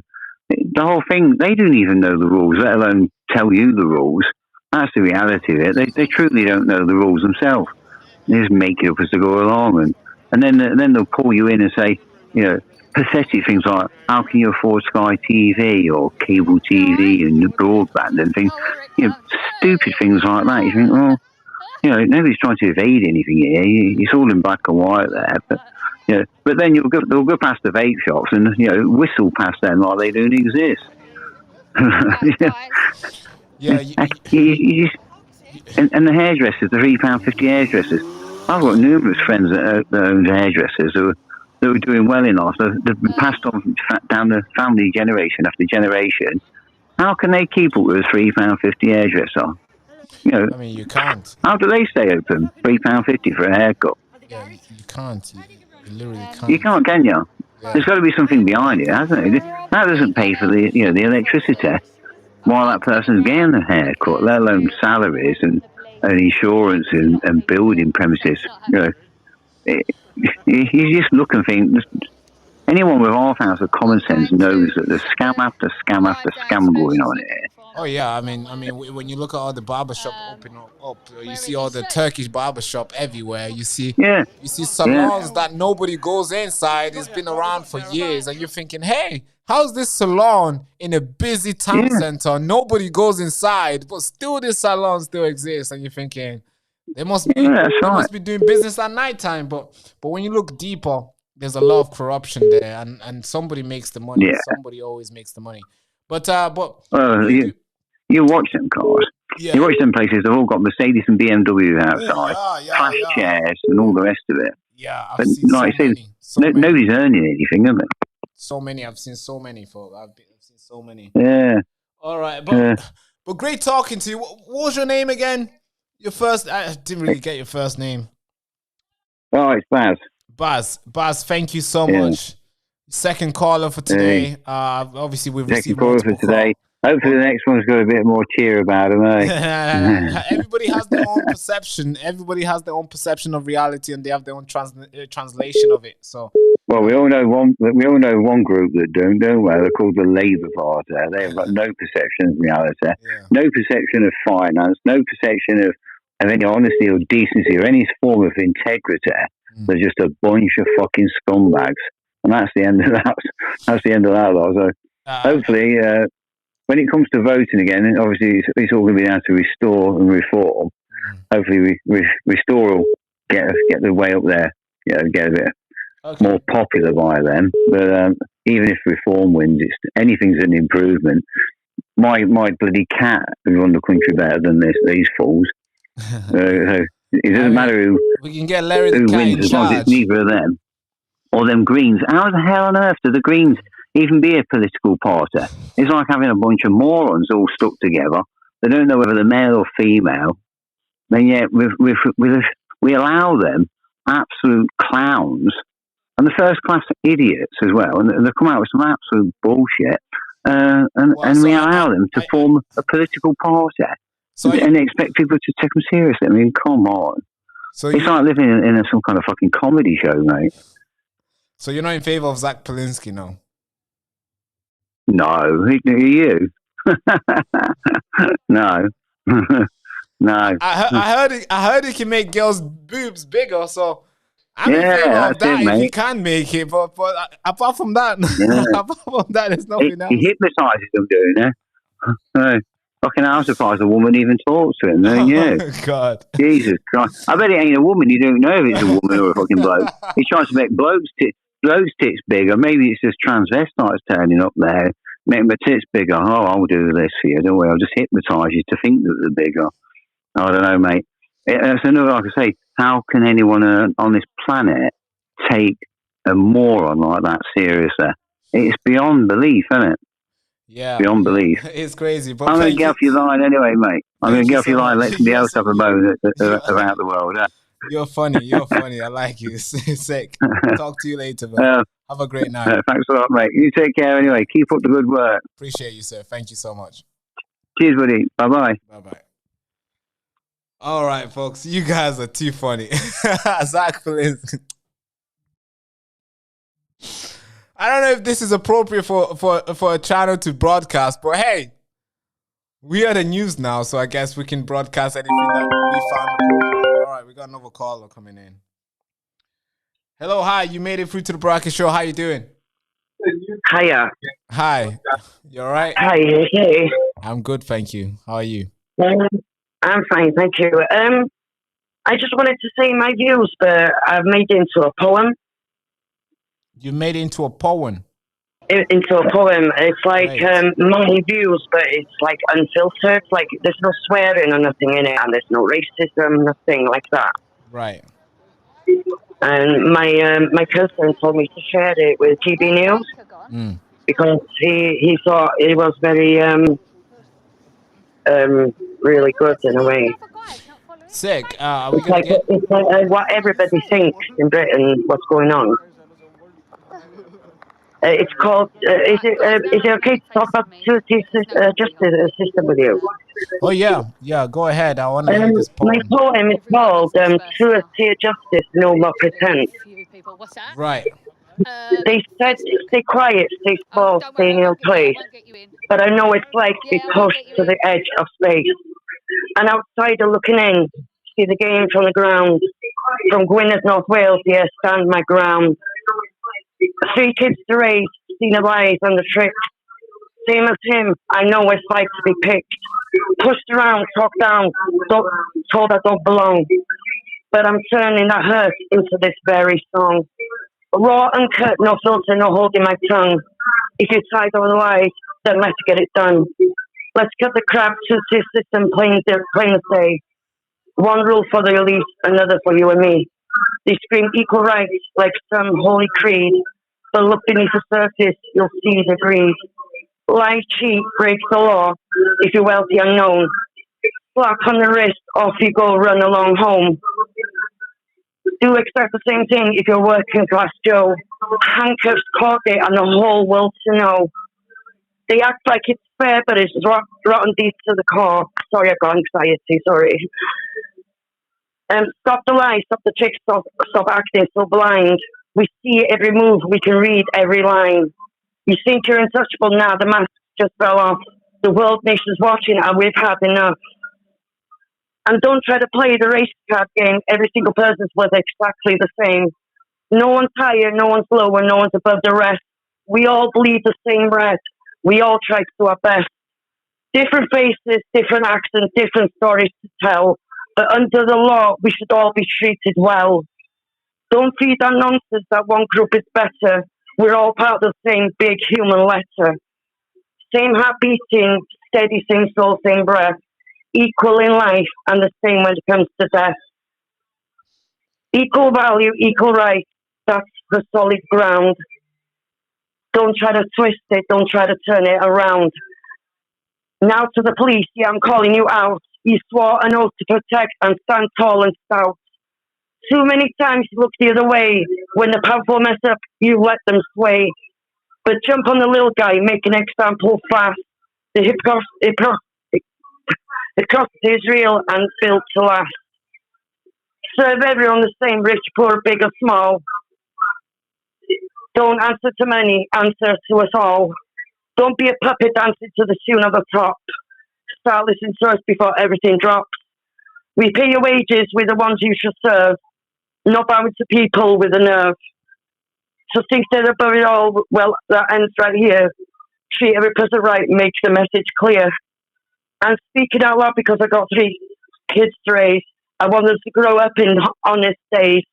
The whole thing, they don't even know the rules, let alone tell you the rules. That's the reality of it. They truly don't know the rules themselves. They just make it up as they go along, and then they'll pull you in and say, pathetic things like, how can you afford Sky TV or cable TV and broadband and things, stupid things like that. You think, well, nobody's trying to evade anything here. It's all in black and white there. But then they'll go past the vape shops and whistle past them like they don't exist. Yeah, You just, and the hairdressers, the £3.50 hairdressers. I've got numerous friends that own hairdressers who are doing well in life. They've been passed on down the family generation after generation. How can they keep up with a £3.50 hairdresser? You know, I mean, you can't. how do they stay open? £3.50 for a haircut. Yeah, you can't. You literally You can't. can you? Yeah. There's got to be something behind it, hasn't it? That doesn't pay for the electricity while that person's getting a haircut, let alone salaries and insurance and building premises. You know, you just look and think. Anyone with half ounce of common sense knows that there's scam after scam after scam going on here. Oh yeah, I mean, when you look at all the barbershop open up, you see all the Turkish barbershop everywhere. You see salons that nobody goes inside. It's been around for years, and you're thinking, hey, how's this salon in a busy town center? Nobody goes inside, but still this salon still exists, and you're thinking they must be doing business at nighttime. But when you look deeper, there's a lot of corruption there, and somebody makes the money. Yeah. Somebody always makes the money. But you watch them cars. Yeah. You watch them places. They've all got Mercedes and BMW outside, flash chairs, and all the rest of it. Yeah, but like I say, nobody's earning anything, are they? So many. I've seen so many, folks. I've seen so many. Yeah. All right, but great talking to you. What was your name again? Your first? I didn't really get your first name. Oh, it's Baz. Baz, thank you so much. Second caller for today. Obviously, we've received caller for today. Hopefully, the next one's got a bit more cheer about him, eh? Everybody has their own perception. Everybody has their own perception of reality, and they have their own translation of it. So, well, we all know one group that don't we? They're called the Labour Party. They have got no perception of reality, no perception of finance, no perception of any honesty or decency or any form of integrity. They're just a bunch of fucking scumbags, and that's the end of that. That's the end of that lot. So, hopefully, when it comes to voting again, obviously it's all going to be down to restore and reform. Hopefully, restore will get the way up there, get a bit more popular by then. But even if reform wins, anything's an improvement. My bloody cat can run the country better than these fools. So it doesn't matter who we can get Larry the cat wins, as long as it's neither of them or them Greens. How the hell on earth do the Greens even be a political party? It's like having a bunch of morons all stuck together. They don't know whether they're male or female. And yet we allow them, absolute clowns, and the first class idiots as well. And they come out with some absolute bullshit. And we allow them to form a political party. And expect people to take them seriously. I mean, come on. It's like living in some kind of fucking comedy show, mate. So you're not in favour of Zach Polinsky, no? No. Who are you? No. No. I heard he can make girls' boobs bigger, so I'm in favour of that if he can make it. But apart from that, there's nothing else. He hypnotises them doing it. Fucking, I'm surprised a woman even talks to him. Oh, God. Jesus Christ. I bet it ain't a woman. You don't know if it's a woman or a fucking bloke. He's trying to make blokes' tits bigger. Maybe it's just transvestites turning up there. Make my tits bigger. Oh, I'll do this for you. Don't worry. I'll just hypnotise you to think that they're bigger. I don't know, mate. It's another, like I say, how can anyone on this planet take a moron like that seriously? It's beyond belief, isn't it? Yeah. Beyond belief. It's crazy. But I'm going to get off your line anyway, mate. I'm going to get off your line. Let somebody else have a moan about the world. You're funny. I like you. Sick. Talk to you later, man. Have a great night. Thanks a lot, mate. You take care anyway. Keep up the good work. Appreciate you, sir. Thank you so much. Cheers, buddy. Bye-bye. Bye-bye. All right, folks. You guys are too funny. Zach Polinsky. I don't know if this is appropriate for a channel to broadcast, but hey, we are the news now, so I guess we can broadcast anything that we found appropriate. All right, we got another caller coming in. Hello, hi, you made it through to the broadcast show. How you doing? Hiya. Hi. You all right? Hi, okay. I'm good, thank you. How are you? I'm fine, thank you. I just wanted to say my views, but I've made it into a poem. You made it into a poem? into a poem. It's like Right. my views, but it's like unfiltered. Like there's no swearing or nothing in it, and there's no racism, nothing like that. Right. And my cousin told me to share it with GB News Mm. because he thought it was very really good in a way. Sick. Are we gonna Like get? it's like what everybody thinks in Britain, what's going on. It's called. Is it okay to talk about justice system with you? Oh yeah, yeah. Go ahead. I want to hear this My poem. poem is called "Truth, Tear, Justice, No More Pretend." Right. They said stay quiet, stay small, stay in your place. But I know it's like to be pushed to the edge of space. An outsider looking in, see the game from the ground. From Gwynedd, North Wales, yeah, stand my ground. 3 kids to raise, seen the lies and the tricks. Same as him, I know what it's like to be picked. Pushed around, talked down, told I don't belong. But I'm turning that hurt into this very song. Raw, uncut, no filter, no holding my tongue. If you're tired of the lies, then let's get it done. Let's cut the crap to the system, plain to say. One rule for the elite, another for you and me. They scream equal rights like some holy creed. But look beneath the surface, you'll see the greed. Lie, cheat, break the law. If you're wealthy, unknown. Slap on the wrist, off you go, run along home. Do expect the same thing if you're working class Joe. Handcuffs, Colgate, and the whole world to know. They act like it's fair, but it's rotten deep to the core. Sorry, I got anxiety, sorry. Stop the lies, stop the tricks, stop acting so blind. We see every move, we can read every line. You think you're untouchable now, the mask just fell off. The world nation's watching and we've had enough. And don't try to play the race card game. Every single person's worth exactly the same. No one's higher, no one's lower, no one's above the rest. We all bleed the same red. We all try to do our best. Different faces, different accents, different stories to tell. But under the law, we should all be treated well. Don't feed that nonsense that one group is better. We're all part of the same big human letter. Same heart beating, steady, same soul, same breath. Equal in life and the same when it comes to death. Equal value, equal right. That's the solid ground. Don't try to twist it. Don't try to turn it around. Now to the police, yeah, I'm calling you out. You swore an oath to protect and stand tall and stout. Too many times you look the other way. When the powerful mess up, you let them sway. But jump on the little guy, make an example fast. The hypocrisy is real and built to last. Serve everyone the same, rich, poor, big or small. Don't answer to many, answer to us all. Don't be a puppet dancing to the tune of the top. Start listening to us before everything drops. We pay your wages with the ones you should serve, not bowing to people with a nerve. So think they're above it all, well, that ends right here. Treat every person right, make the message clear. And speaking out loud because I got 3 kids to raise. I want them to grow up in honest days,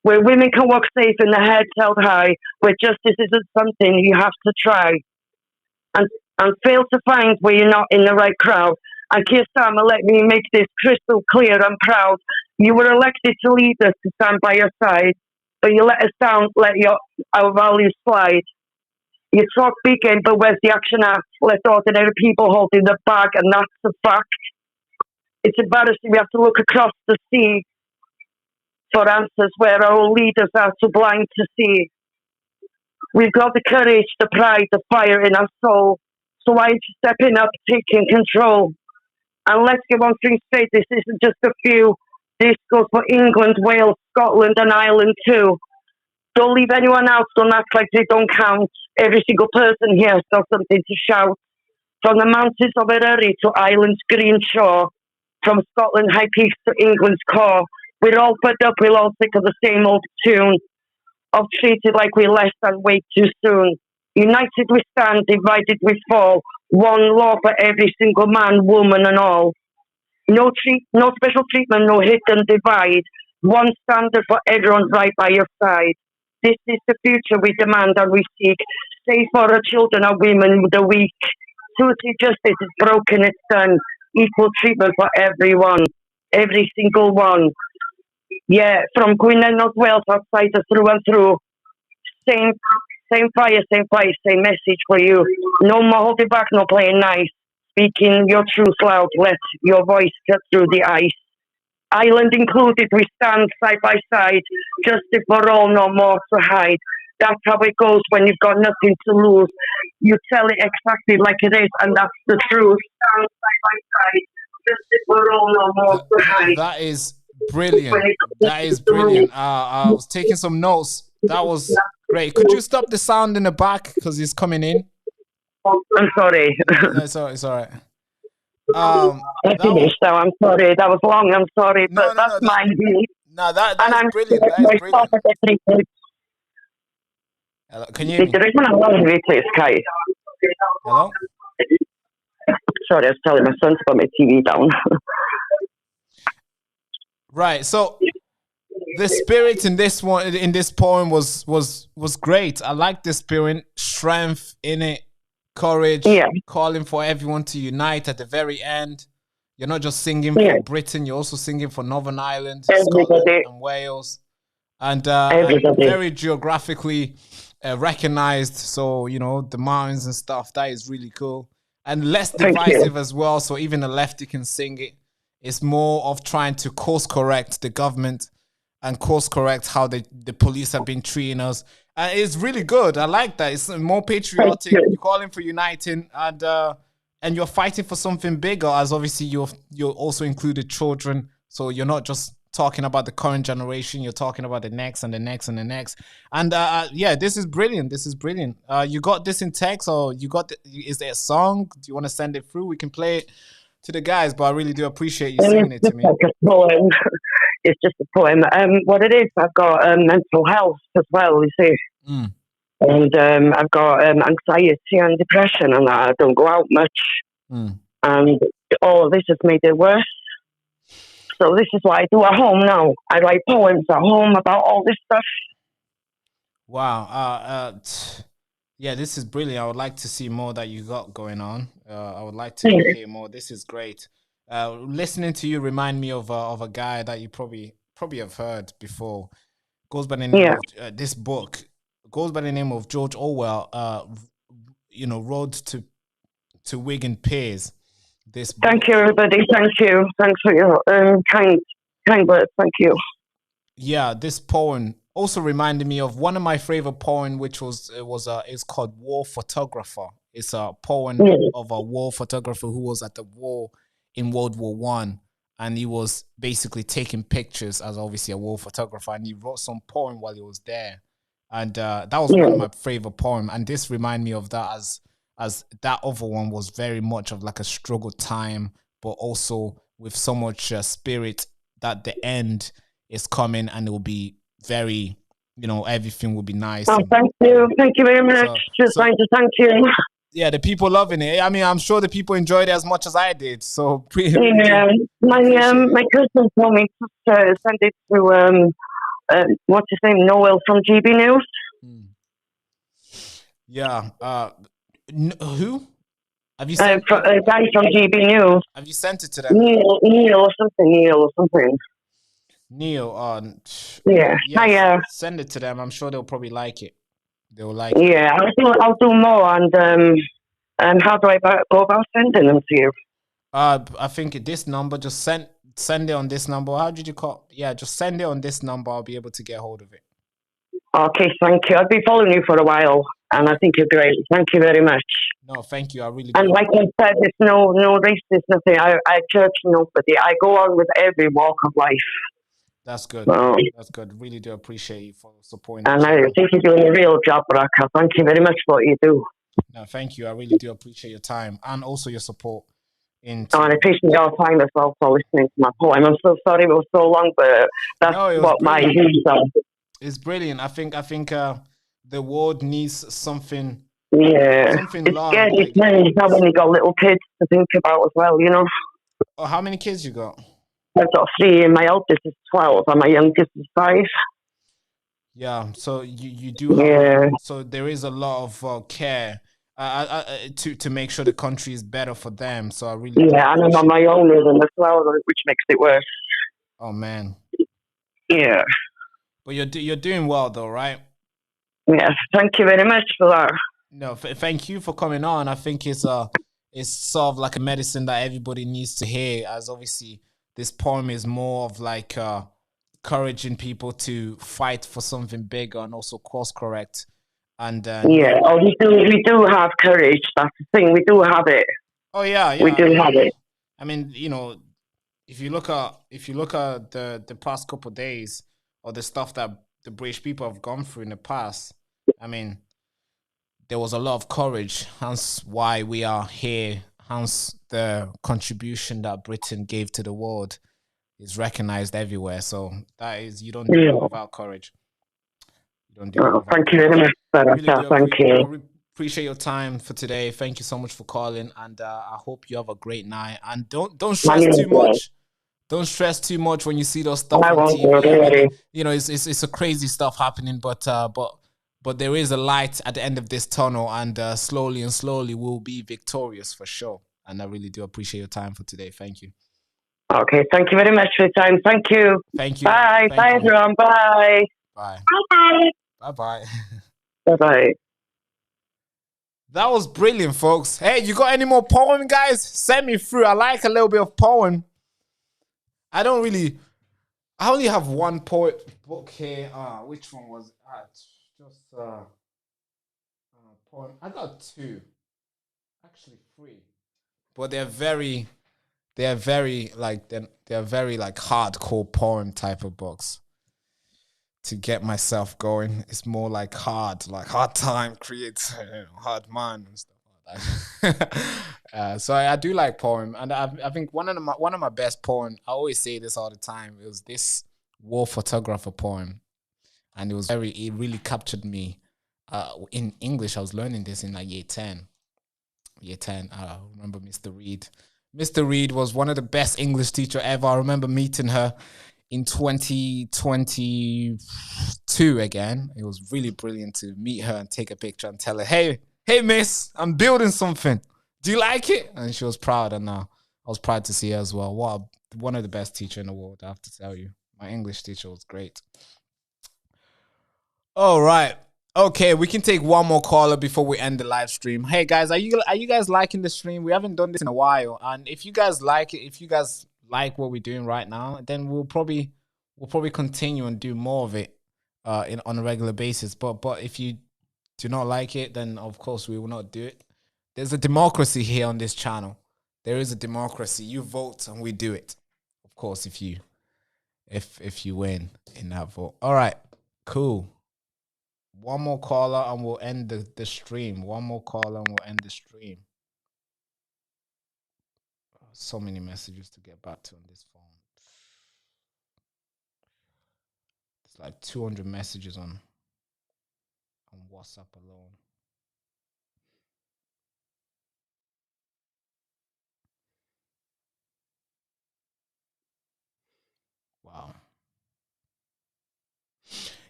where women can walk safe and their heads held high, where justice isn't something you have to try. And fail to find where you're not in the right crowd. And Keir Starmer, let me make this crystal clear. I'm proud. You were elected to lead us, to stand by your side, but you let us down, let our values slide. You talk big game, but where's the action at? Let ordinary people hold in the bag, and that's the fact. It's embarrassing. We have to look across the sea for answers where our leaders are too blind to see. We've got the courage, the pride, the fire in our soul. So why aren't you stepping up, taking control? And let's get one thing straight, this isn't just a few. This goes for England, Wales, Scotland and Ireland too. Don't leave anyone out, don't act like they don't count. Every single person here has got something to shout. From the mountains of Eryri to Ireland's green shore. From Scotland high peaks to England's core. We're all fed up, we're all sick of the same old tune. Of treated like we're less than way too soon. United we stand, divided we fall. One law for every single man, woman and all. No special treatment, no hidden divide. One standard for everyone right by your side. This is the future we demand and we seek. Safe for the children and women, the weak. Social justice is broken, it's done. Equal treatment for everyone, every single one. Yeah, from Queen and North Wales, outsiders through and through. Same, same fire, same message for you. No more holding back, no playing nice. Speaking your truth loud, let your voice cut through the ice. Island included, we stand side by side. Justice for all, no more to hide. That's how it goes when you've got nothing to lose. You tell it exactly like it is, and that's the truth. Stand side by side. Justice for all, no more to hide. That is brilliant. That is brilliant. I was taking some notes. That was great. Could you stop the sound in the back because it's coming in? I'm sorry. No, it's all right. I finished now. I'm sorry. That was long. I'm sorry, but that's my view. No, that's brilliant. That is brilliant. Hello, can you hear me? Hello? Sorry, I was telling my son to put my TV down. Right. So the spirit in this one, in this poem, was great. I like the spirit, strength in it, courage, calling for everyone to unite at the very end. You're not just singing for Britain; you're also singing for Northern Ireland, Scotland, and Wales, and very geographically recognized. So the mountains and stuff. That is really cool and less divisive as well. So even the lefty can sing it. It's more of trying to course correct the government and course correct how the police have been treating us. It's really good. I like that. It's more patriotic. You're calling for uniting and you're fighting for something bigger, as obviously you're also included children. So you're not just talking about the current generation. You're talking about the next and the next and the next. And yeah, this is brilliant. This is brilliant. You got this in text, or is there a song? Do you want to send it through? We can play it to the guys, but I really do appreciate you singing it to me. Like a poem. It's just a poem. What it is, I've got mental health as well, you see. And I've got anxiety and depression, and I don't go out much. And all of this has made it worse. So this is what I do at home now. I write poems at home about all this stuff. Wow. Yeah, this is brilliant. I would like to see more that you got going on. I would like to hear more. This is great. Listening to you remind me of a guy that you probably have heard before. Goes by the name of this book. Goes by the name of George Orwell. Road to Wigan Piers. This book. Thank you, everybody. Thank you. Thanks for your kind words. Thank you. Yeah, this poem also reminded me of one of my favorite poems, which is called War Photographer. It's a poem of a war photographer who was at the war in World War One, and he was basically taking pictures as obviously a war photographer, and he wrote some poem while he was there, and that was one of my favorite poems. And this reminded me of that as that other one was very much of like a struggle time, but also with so much spirit that the end is coming and it will be very, everything will be nice. Oh, thank you. Thank you very much. Just trying to thank you. Yeah, the people loving it. I mean, I'm sure the people enjoyed it as much as I did. So my cousin told me to send it to what's his name, Noel from GB News. Yeah. Who? Have you sent a guy from GB News? Have you sent it to them? Neil or something. Neil. Yeah. Send it to them. I'm sure they'll probably like it. They'll like it. Yeah, I'll do more. And how do I go about sending them to you? I think this number, just send it on this number. How did you call? Yeah, just send it on this number. I'll be able to get hold of it. Okay, thank you. I've been following you for a while, and I think you're great. Thank you very much. No, thank you. I really. And like I said, there's no race, there's nothing. I judge nobody. I go on with every walk of life. That's good. That's good. Really do appreciate you for supporting. And I think you're doing a real job, Raka. Thank you very much for what you do. No, thank you. I really do appreciate your time and also your support. And I appreciate your time as well for listening to my poem. I'm so sorry it was so long, but that's what my views are. It's brilliant. I think the world needs something. Yeah, something it's scary when you got little kids to think about as well. Oh, how many kids you got? I've got 3, and my eldest is 12, and my youngest is 5. Yeah, so you do have Yeah. so there is a lot of care to make sure the country is better for them. So I really do Yeah, and I'm on appreciate. my own rhythm as well, which makes it worse. Oh man, Yeah. but you're doing well though, right? Yeah. Thank you very much for that. No, thank you for coming on. I think it's sort of like a medicine that everybody needs to hear. As obviously this poem is more of like encouraging people to fight for something bigger and also course correct. And Yeah. Oh, we do have courage. That's the thing. We do have it. oh yeah, We yeah. do have it. I mean, you know, if you look at the past couple of days or the stuff that the British people have gone through in the past, I mean, there was a lot of courage. Hence why we are here. Hence the contribution that Britain gave to the world is recognized everywhere. So that is you don't do Yeah. it without courage. You don't do it Oh, without thank you courage. very much, Sarah. Really do Thank you. appreciate your time for today. Thank you so much for calling, and I hope you have a great night. And don't stress Money too as well. much. Don't stress too much when you see those stuff I on won't do it, TV. don't I mean, worry. you know, it's a crazy stuff happening, but there is a light at the end of this tunnel, and slowly and slowly we'll be victorious for sure. And I really do appreciate your time for today. Thank you. Okay, thank you very much for your time. Thank you. Thank you. Bye. Thank Bye, you. everyone. Bye. Bye. Bye. Bye bye. Bye. Bye. That was brilliant, folks. Hey, you got any more poem, guys? Send me through. I like a little bit of poem. I only have one poet book here. Which one was it? Just poem. I got two. Actually three. But they're very like hardcore poem type of books. To get myself going, it's more like hard time creates hard mind and stuff like that. So I do like poem, and I think one of my best poem. I always say this all the time. It was this war photographer poem, and it really captured me. In English, I was learning this in like year 10. Year 10, I remember Mr. Reed. Mr. Reed was one of the best English teacher ever. I remember meeting her in 2022 again. It was really brilliant to meet her and take a picture and tell her, hey, miss, I'm building something. Do you like it? And she was proud, and I was proud to see her as well. One of the best teacher in the world, I have to tell you. My English teacher was great. All right. Okay, we can take one more caller before we end the live stream. Hey guys, are you guys liking the stream? We haven't done this in a while, and if you guys like it, if you guys like what we're doing right now, then we'll probably continue and do more of it on a regular basis. But if you do not like it, then of course we will not do it. There's a democracy here on this channel. There is a democracy. You vote and we do it. Of course, if you win in that vote. All right, cool. One more caller and we'll end the stream. One more caller and we'll end the stream. So many messages to get back to on this phone. It's like 200 messages on WhatsApp alone. Wow.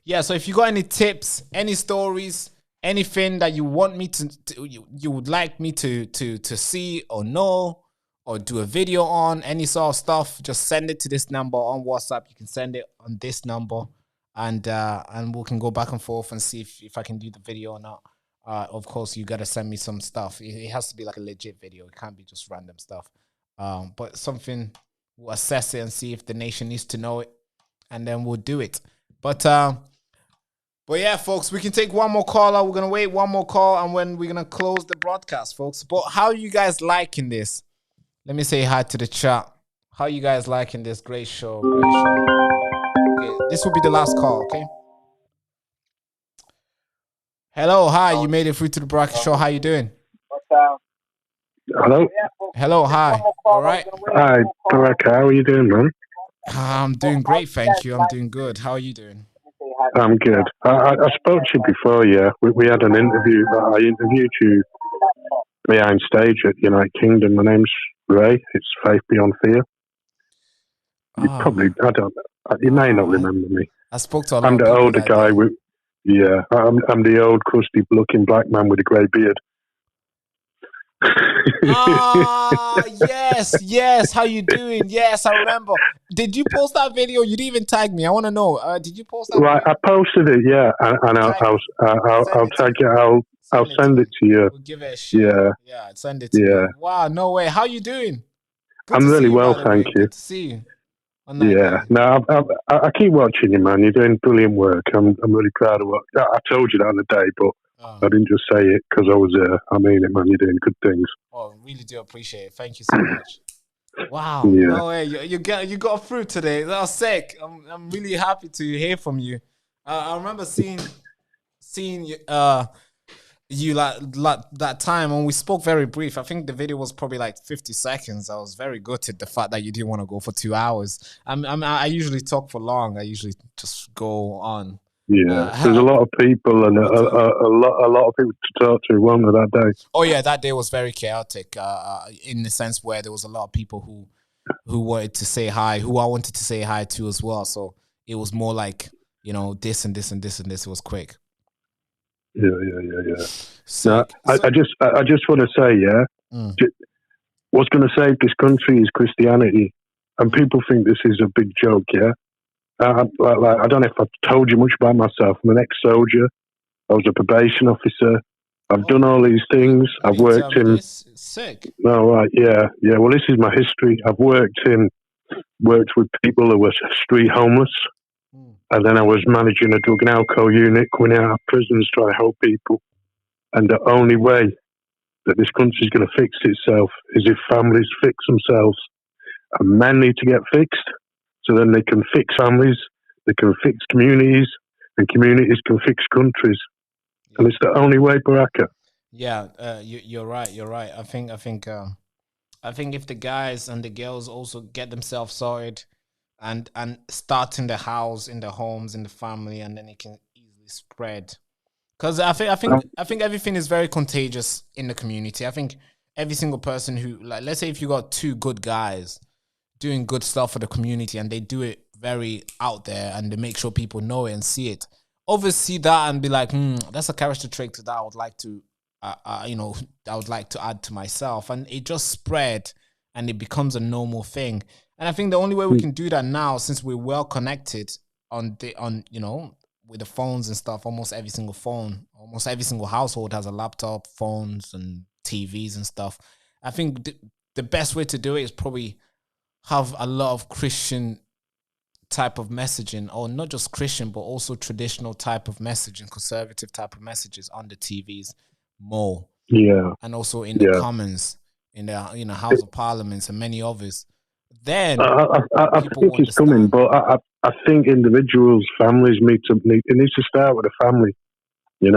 Yeah, so if you got any tips, any stories, anything that you want me you would like me to see or know or do a video on, any sort of stuff, just send it to this number on WhatsApp. You can send it on this number, and we can go back and forth and see if I can do the video or not. Of course, you gotta send me some stuff. It has to be like a legit video. It can't be just random stuff. But something, we'll assess it and see if the nation needs to know it, and then we'll do it. But yeah, folks, we can take one more caller. We're gonna wait one more call, and when we're gonna close the broadcast, folks. But how are you guys liking this? Let me say hi to the chat. How are you guys liking this? Great show, great show. Okay, this will be the last call, okay? Hello, hi. You made it through to the broadcast show. How you doing? Hello. Hello, hi. All right. Hi, Baraka. How are you doing, man? I'm doing great, thank you. I'm doing good. How are you doing? I'm good. I spoke to you before, yeah. We had an interview. I interviewed you behind stage at United Kingdom. My name's Ray. It's Faith Beyond Fear. You probably, I don't know. You may not remember me. I spoke to a lot I'm of the people older that guy day. with, yeah, I'm the old, crusty-looking black man with a grey beard. Ah, yes. How you doing? Yes, I remember. Did you post that video? You didn't even tag me. I want to know. Did you post that Right, video? I posted it, yeah, and Tag me. Send I'll it to tag me. you. I'll Send it to send me. it to you. We'll give it a share. Yeah, Yeah, send it to me. yeah. Wow, no way. How you doing? Good I'm to see really you, well, by the thank way. you. Good to see you on that Yeah, day. no, I keep watching you, man. You're doing brilliant work. I'm really proud of what I told you that on the day, but I didn't just say it because I was there. I mean it, man. You're doing good things. Oh, really do appreciate it. Thank you so much. Wow, Yeah. no way. You got through today. That was sick. I'm really happy to hear from you. I remember seeing you like that time when we spoke very brief. I think the video was probably like 50 seconds. I was very gutted the fact that you didn't want to go for 2 hours. I usually talk for long. I usually just go on. Yeah, there's a lot of people and a lot of people to talk to, weren't there, that day? Oh yeah, that day was very chaotic. In the sense where there was a lot of people who wanted to say hi, who I wanted to say hi to as well. So it was more like, this and this and this and this. It was quick. Yeah. No, I just want to say, what's going to save this country is Christianity, and people think this is a big joke. Yeah, I don't know if I've told you much about myself. I'm an ex-soldier. I was a probation officer. I've done all these things. I've worked in. Sick. No, right, yeah. Well, this is my history. I've worked with people who were street homeless, and then I was managing a drug and alcohol unit, going out of prisons trying to help people. And the only way that this country's going to fix itself is if families fix themselves. And men need to get fixed, so then they can fix families, they can fix communities, and communities can fix countries. Yeah. And it's the only way, Baraka. Yeah, you're right. You're right. I think if the guys and the girls also get themselves sorted and start in the house, in the homes, in the family, and then it can easily spread. Because I think everything is very contagious in the community. I think every single person who, like, let's say if you got two good guys doing good stuff for the community and they do it very out there and they make sure people know it and see it, obviously that and be like, that's a character trait that I would like to, I would like to add to myself, and it just spread and it becomes a normal thing. And I think the only way we can do that now, since we're well connected with the phones and stuff, almost every single household has a laptop, phones, and TVs and stuff. I think the best way to do it is probably have a lot of Christian type of messaging, or not just Christian, but also traditional type of messaging, conservative type of messages on the TVs more. Yeah. And also in the Commons, in the House of Parliaments, and many others. Then I think it's coming, but I think individuals, families it needs to start with a family, and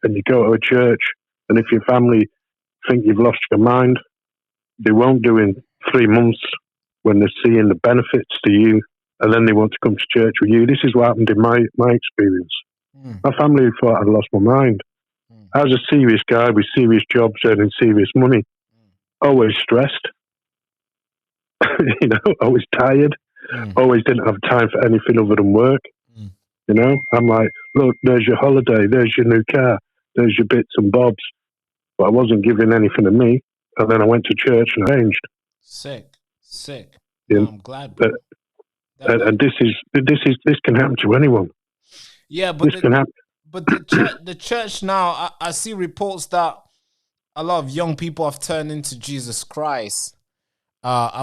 you go to a church, and if your family think you've lost your mind, they won't do in 3 months when they're seeing the benefits to you, and then they want to come to church with you. This is what happened in my experience. My family thought I'd lost my mind. I was a serious guy with serious jobs, earning serious money, always stressed, always tired, always didn't have time for anything other than work. I'm like, look, there's your holiday, there's your new car, there's your bits and bobs, but I wasn't giving anything to me. And then I went to church and changed. Sick. No, I'm glad. And this can happen to anyone. Yeah, but this can happen. But the church now, I see reports that a lot of young people have turned into Jesus Christ,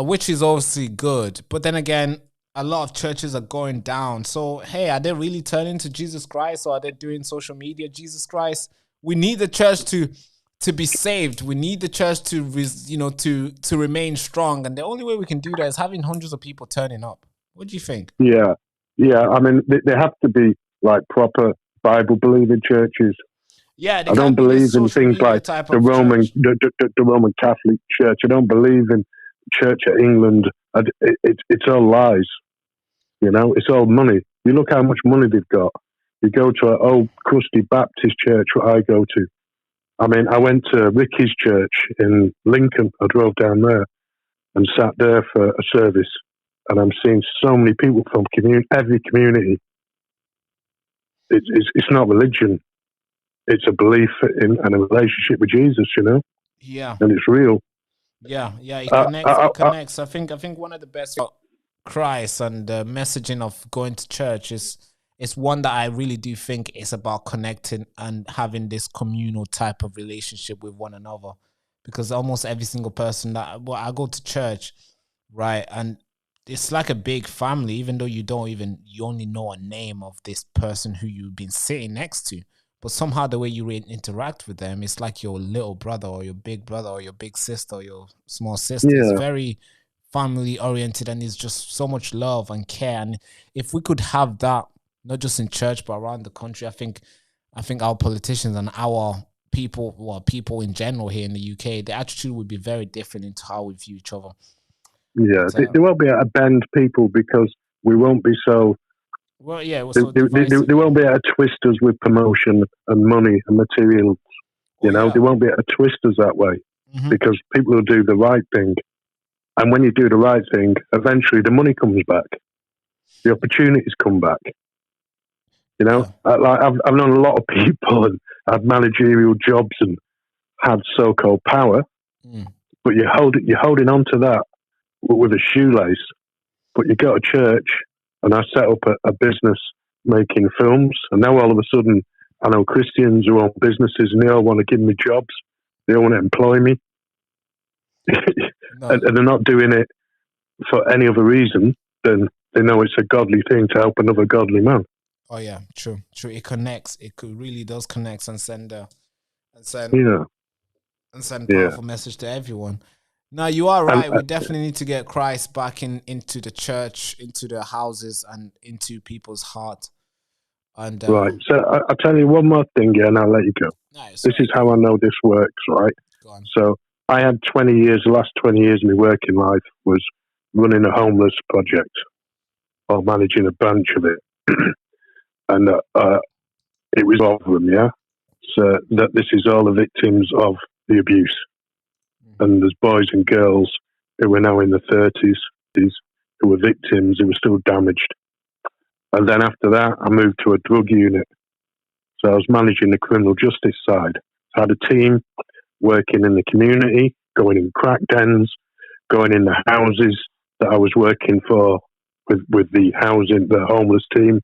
which is obviously good. But then again, a lot of churches are going down. So, hey, are they really turning to Jesus Christ, or are they doing social media Jesus Christ? We need the church to be saved. We need the church to remain strong. And the only way we can do that is having hundreds of people turning up. What do you think? Yeah. I mean, they have to be like proper Bible-believing churches. Yeah, I don't believe in things like the Roman Catholic Church. I don't believe in Church of England. It's all lies. It's all money. You look how much money they've got. You go to an old crusty Baptist church, what I go to. I mean, I went to Ricky's church in Lincoln. I drove down there and sat there for a service. And I'm seeing so many people from every community. it's not religion. It's a belief in and a relationship with Jesus, you know, Yeah. and it's real. Yeah, it connects. It connects. I think one of the best about Christ and the messaging of going to church is one that I really do think is about connecting and having this communal type of relationship with one another. Because almost every single person I go to church, right, and it's like a big family. Even though you only know a name of this person who you've been sitting next to. But somehow the way you interact with them, it's like your little brother or your big brother or your big sister or your small sister. Yeah. It's very family oriented and it's just so much love and care. And if we could have that, not just in church, but around the country, I think our politicians and our people, people in general here in the UK, the attitude would be very different into how we view each other. Yeah, they won't be able to bend people because we won't be so... Well, yeah, they won't be able to twist us with promotion and money and materials. You know, they won't be able to twist us that way because people will do the right thing. And when you do the right thing, eventually the money comes back. The opportunities come back. You know, I've known a lot of people and had managerial jobs and had so-called power, but you're holding on to that with a shoelace. But you go to church, and I set up a business making films, and now all of a sudden I know Christians who own businesses and they all want to give me jobs. They all want to employ me. And they're not doing it for any other reason than they know it's a godly thing to help another godly man. Oh yeah, true. It connects. It really does connect and send powerful message to everyone. No, you are right. We definitely need to get Christ back into the church, into the houses, and into people's heart. And right. So I'll tell you one more thing, and I'll let you go. This is how I know this works, right? Go on. So I had 20 years. The last 20 years of my working life was running a homeless project or managing a branch of it, and it was all of them. Yeah. So that this is all the victims of the abuse. And there's boys and girls who were now in the 30s who were victims who were still damaged. And then after that, I moved to a drug unit. So I was managing the criminal justice side. I had a team working in the community, going in crack dens, going in the houses that I was working for with the homeless team,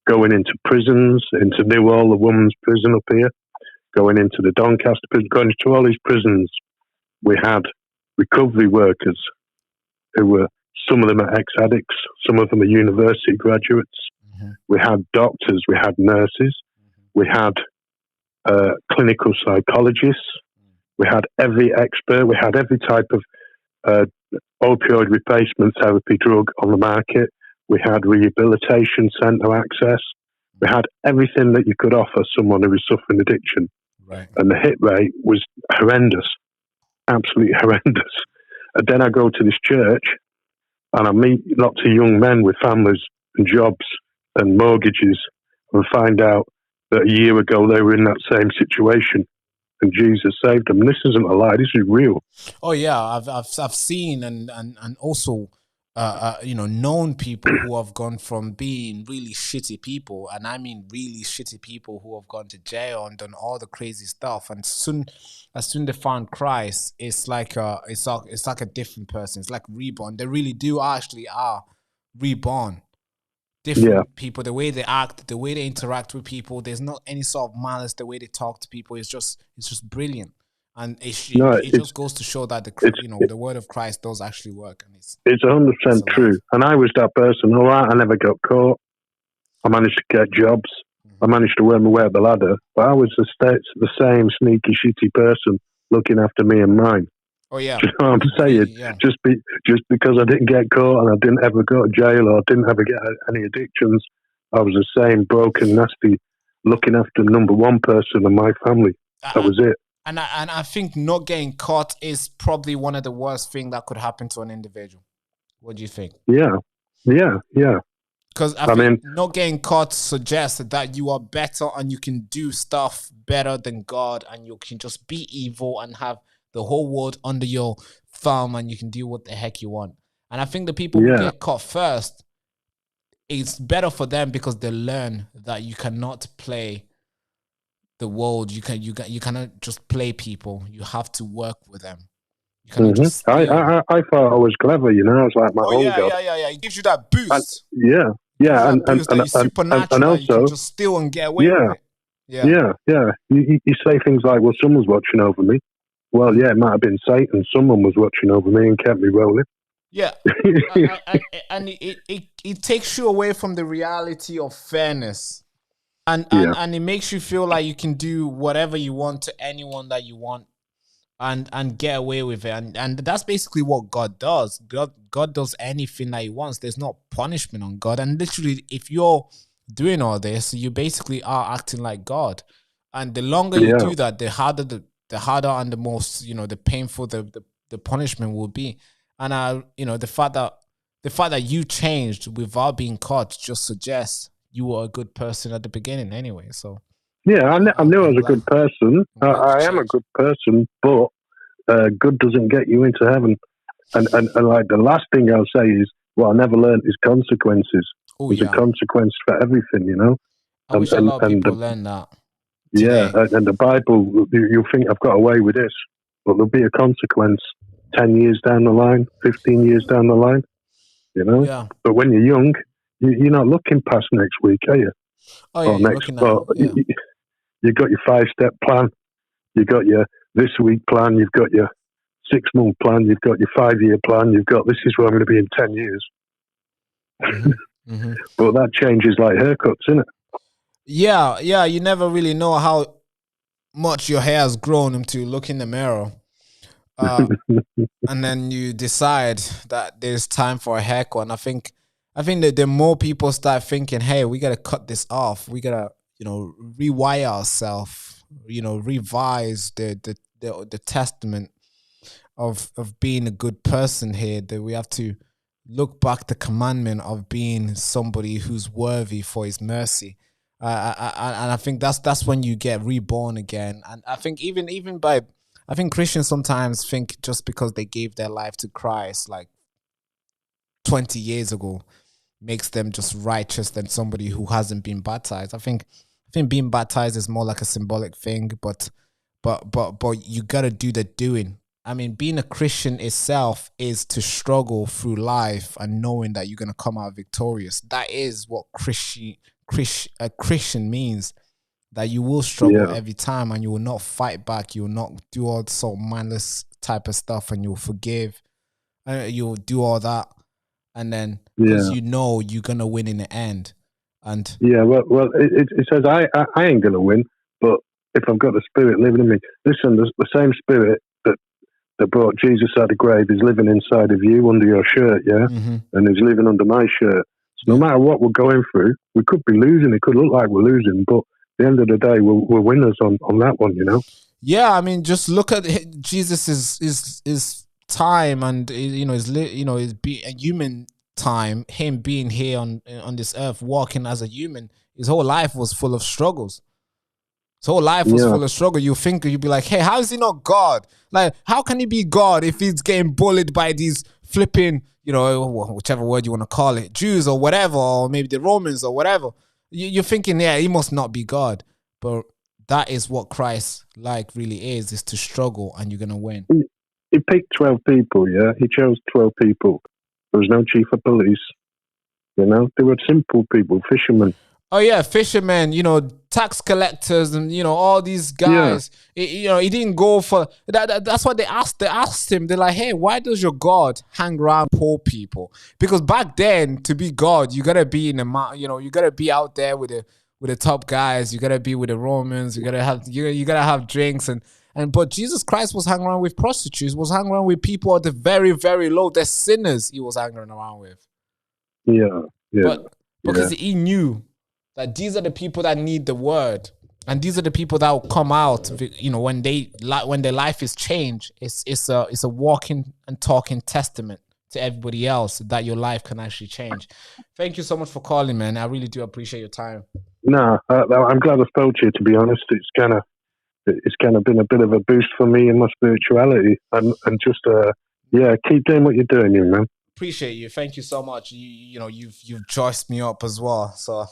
going into prisons, into Newhall, the women's prison up here, going into the Doncaster prison, going into all these prisons. We had recovery workers who were, some of them are ex-addicts, some of them are university graduates. We had doctors, we had nurses, we had clinical psychologists, we had every expert, we had every type of opioid replacement therapy drug on the market. We had rehabilitation centre access. We had everything that you could offer someone who was suffering addiction. Right. And the hit rate was horrendous. Absolutely horrendous. And then I go to this church and I meet lots of young men with families and jobs and mortgages and find out that a year ago they were in that same situation and Jesus saved them. And this isn't a lie, this is real. Oh yeah, I've seen and also known people who have gone from being really shitty people, and I mean really shitty people who have gone to jail and done all the crazy stuff, and as soon they found Christ, it's like a different person. It's like reborn. They really actually are reborn. Different people, the way they act, the way they interact with people. There's not any sort of malice. The way they talk to people is just brilliant. And it just goes to show that the word of Christ does actually work, and it's 100% true. And I was that person. All right, I never got caught. I managed to get jobs. I managed to work my way up the ladder. But I was the same sneaky, shitty person looking after me and mine. Oh yeah, do you know what I'm saying? Yeah. Just because I didn't get caught and I didn't ever go to jail or didn't ever get any addictions, I was the same broken, nasty, looking after number one person in my family. That was it. And I think not getting caught is probably one of the worst things that could happen to an individual. What do you think? Yeah. Because I mean, not getting caught suggests that you are better and you can do stuff better than God, and you can just be evil and have the whole world under your thumb, and you can do what the heck you want. And I think the people who get caught first, it's better for them because they learn that you cannot play the world. You cannot just play people. You have to work with them. You cannot just I thought I was clever, you know. I was like my own God. Yeah. It gives you that boost. And, You're supernatural. and You can also, just steal and get away with it. Yeah. You say things like, "Well, someone's watching over me." Well, yeah, it might have been Satan. Someone was watching over me and kept me rolling. Yeah, and it takes you away from the reality of fairness, and it makes you feel like you can do whatever you want to anyone that you want, and get away with it, and that's basically what God does. God does anything that He wants. There's no punishment on God, and literally, if you're doing all this, you basically are acting like God, and the longer you do that, the harder and the most, the painful the punishment will be. And the fact that you changed without being caught just suggests you were a good person at the beginning anyway. So yeah, I knew I was a good person. I am a good person, but good doesn't get you into heaven. And like the last thing I'll say is, what I never learned is consequences. There's a consequence for everything, you know. I wish a lot of people learn that. Today. Yeah, and the Bible, you think I've got away with this, but there'll be a consequence 10 years down the line, 15 years down the line, you know? Yeah. But when you're young, you're not looking past next week, are you? Oh, yeah, you've got your 5-step plan, you've got your this week plan, you've got your 6-month plan, you've got your 5-year plan, you've got this is where I'm going to be in 10 years. But that changes like haircuts, isn't it? Yeah, you never really know how much your hair has grown until you look in the mirror. And then you decide that there's time for a haircut. And I think that the more people start thinking, hey, we gotta cut this off, we gotta, rewire ourselves, revise the testament of being a good person here, that we have to look back the commandment of being somebody who's worthy for His mercy. And I think that's when you get reborn again. And I think I think Christians sometimes think just because they gave their life to Christ like 20 years ago makes them just righteous than somebody who hasn't been baptized. I think being baptized is more like a symbolic thing, but you gotta do the doing. I mean, being a Christian itself is to struggle through life and knowing that you're gonna come out victorious. That is what a Christian means. That you will struggle every time, and you will not fight back. You will not do all sort of mindless type of stuff, and you'll forgive. You'll do all that, and then because you're gonna win in the end. And well, it says I ain't gonna win, but if I've got the Spirit living in me, listen, the same Spirit that brought Jesus out of the grave is living inside of you under your shirt, and is living under my shirt. So no matter what we're going through, we could be losing. It could look like we're losing, but at the end of the day, we're winners on that one, you know? Yeah, I mean, just look at Jesus' time and, his a human time, him being here on this earth, walking as a human. His whole life was full of struggles. His whole life was full of struggle. You'd be like, hey, how is he not God? Like, how can he be God if he's getting bullied by these flipping, whichever word you want to call it, Jews or whatever, or maybe the Romans or whatever. You're thinking, he must not be God. But that is what Christ really is to struggle, and you're going to win. He picked 12 people, He chose 12 people. There was no chief of police, They were simple people, fishermen. Oh, yeah, fishermen, tax collectors and, all these guys. He didn't go for that. That's what they asked. They asked him, they're like, hey, why does your God hang around poor people? Because back then, to be God, you got to be in the, you got to be out there with the top guys. You got to be with the Romans. You got to have drinks. But Jesus Christ was hanging around with prostitutes, was hanging around with people at the very, very low. The sinners he was hanging around with. But because he knew that these are the people that need the word, and these are the people that will come out, when their life is changed. It's a walking and talking testament to everybody else that your life can actually change. Thank you so much for calling, man. I really do appreciate your time. No, I'm glad I spoke to you. To be honest, it's kind of been a bit of a boost for me in my spirituality, and just keep doing what you're doing, man. appreciate you. Thank you so much. You know, you've choiced me up as well. So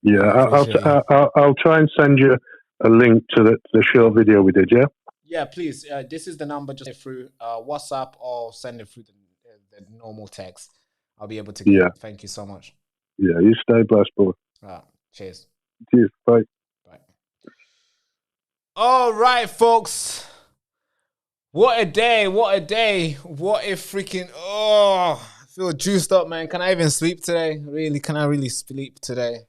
Yeah, I'll try and send you a link to the short video we did. Yeah. Yeah, please. This is the number. Just through WhatsApp or send it through the normal text. I'll be able to get it. Thank you so much. Yeah, you stay blessed, boy. Cheers. Cheers. Bye. Bye. All right, folks. What a day. What a day. What a freaking... Oh, I feel juiced up, man. Can I even sleep today? Really? Can I really sleep today?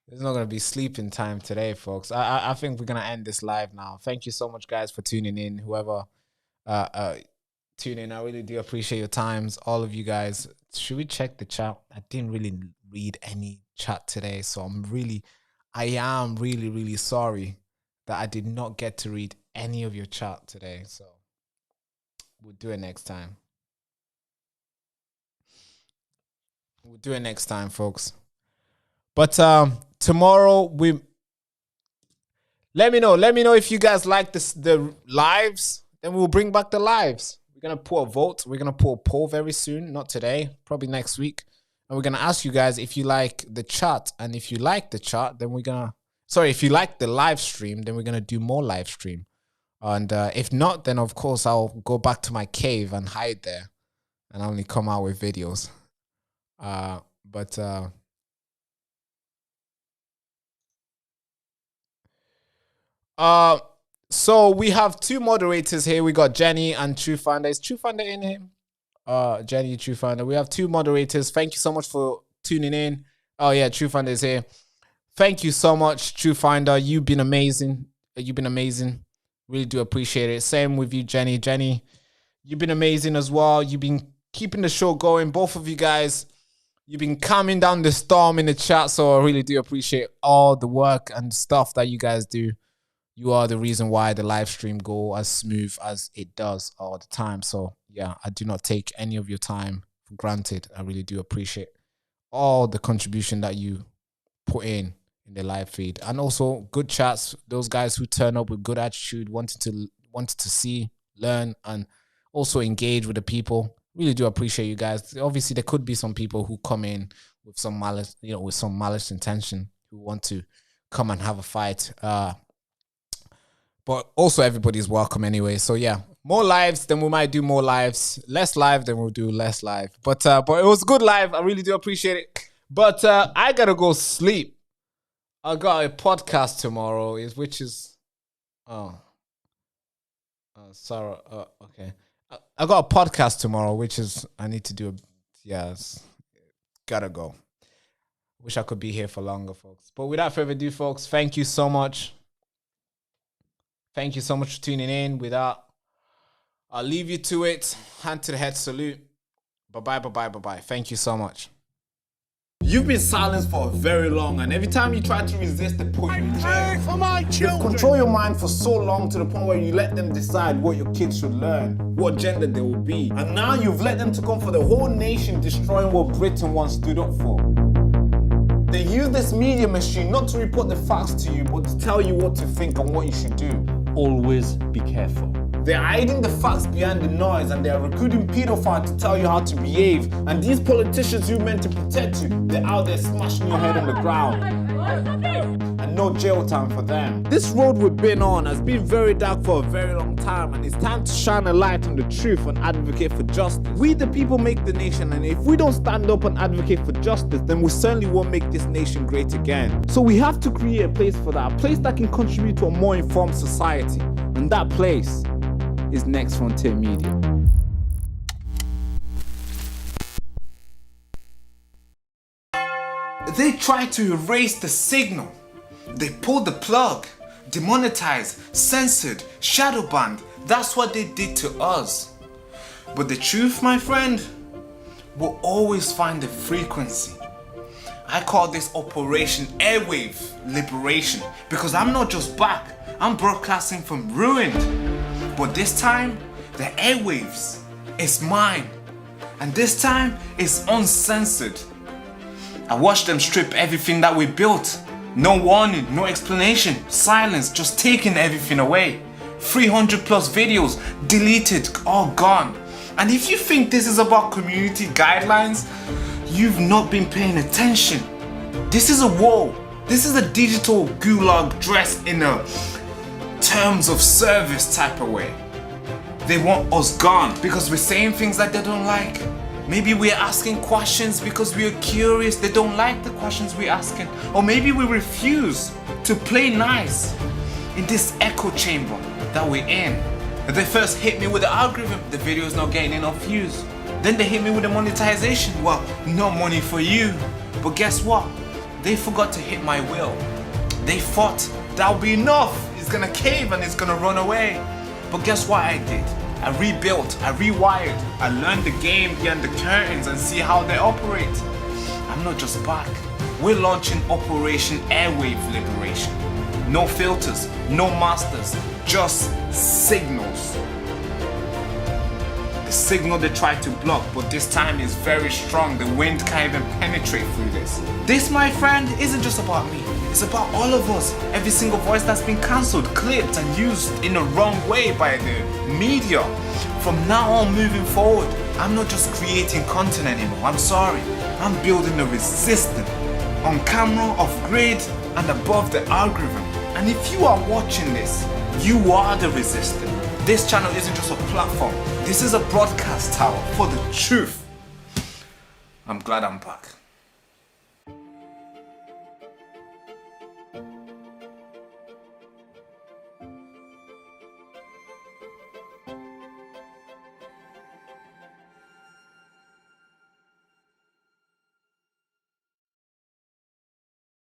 There's not going to be sleeping time today, folks. I think we're going to end this live now. Thank you so much, guys, for tuning in. Whoever tune in, I really do appreciate your times. All of you guys. Should we check the chat? I didn't really read any chat today, so I am really sorry that I did not get to read any of your chat today. So we'll do it next time. We'll do it next time, folks. But tomorrow let me know if you guys like the lives. Then we'll bring back the lives. We're gonna put a vote. We're gonna put a poll very soon. Not today, probably next week. And we're gonna ask you guys if you like the chat. And if you like the chat, then if you like the live stream, then we're gonna do more live stream. And if not, then of course I'll go back to my cave and hide there and only come out with videos. So we have two moderators here. We got Jenny and True Finder. Is True Finder in here? Jenny, True Finder. We have two moderators. Thank you so much for tuning in. Oh yeah, True Finder is here. Thank you so much, True Finder. You've been amazing. Really do appreciate it. Same with you, Jenny. Jenny, you've been amazing as well. You've been keeping the show going. Both of you guys, you've been calming down the storm in the chat. So I really do appreciate all the work and stuff that you guys do. You are the reason why the live stream go as smooth as it does all the time. So yeah, I do not take any of your time for granted. I really do appreciate all the contribution that you put in the live feed, and also good chats. Those guys who turn up with good attitude, wanted to see, learn, and also engage with the people. Really do appreciate you guys. Obviously, there could be some people who come in with some malice, with some malicious intention, who want to come and have a fight. But also everybody's welcome anyway. So yeah, more lives, then we might do more lives. Less live, then we'll do less live. But it was good live. I really do appreciate it. But I gotta go sleep. I got a podcast tomorrow, sorry. Okay. I got a podcast tomorrow, which is I need to do. Gotta go. Wish I could be here for longer, folks. But without further ado, folks, thank you so much. Thank you so much for tuning in. I'll leave you to it. Hand to the head salute. Bye-bye. Thank you so much. You've been silenced for very long, and every time you try to resist, they put you in jail. For my children. You've controlled your mind for so long to the point where you let them decide what your kids should learn, what gender they will be. And now you've let them to come for the whole nation, destroying what Britain once stood up for. They use this media machine not to report the facts to you, but to tell you what to think and what you should do. Always be careful. They're hiding the facts behind the noise, and they're recruiting pedophiles to tell you how to behave. And these politicians who meant to protect you, they're out there smashing your head on the ground. And no jail time for them. This road we've been on has been very dark for a very long time, and it's time to shine a light on the truth and advocate for justice. We the people make the nation, and if we don't stand up and advocate for justice, then we certainly won't make this nation great again. So we have to create a place for that, a place that can contribute to a more informed society. And that place is Next Frontier Media. They tried to erase the signal. They pulled the plug, demonetized, censored, shadow banned. That's what they did to us. But the truth, my friend, will always find the frequency. I call this Operation Airwave Liberation, because I'm not just back, I'm broadcasting from ruined. But this time, the airwaves is mine. And this time, it's uncensored. I watched them strip everything that we built. No warning, no explanation, silence, just taking everything away. 300 plus videos deleted, all gone. And if you think this is about community guidelines, you've not been paying attention. This is a war. This is a digital gulag dressed in a terms of service type of way. They want us gone because we're saying things that they don't like. Maybe we're asking questions because we're curious. They don't like the questions we're asking. Or maybe we refuse to play nice in this echo chamber that we're in. They first hit me with the algorithm. The video is not getting enough views. Then they hit me with the monetization. Well, no money for you. But guess what? They forgot to hit my will. They thought that'll be enough. It's gonna cave and it's gonna run away. But guess what I did? I rebuilt, I rewired, I learned the game behind the curtains and see how they operate. I'm not just back. We're launching Operation Airwave Liberation. No filters, no masters, just signals. The signal they tried to block, but this time is very strong. The wind can't even penetrate through this. This, my friend, isn't just about me. It's about all of us. Every single voice that's been cancelled, clipped, and used in the wrong way by the media. From now on, moving forward, I'm not just creating content anymore. I'm sorry. I'm building a resistance. On camera, off grid, and above the algorithm. And if you are watching this, you are the resistance. This channel isn't just a platform. This is a broadcast tower for the truth. I'm glad I'm back.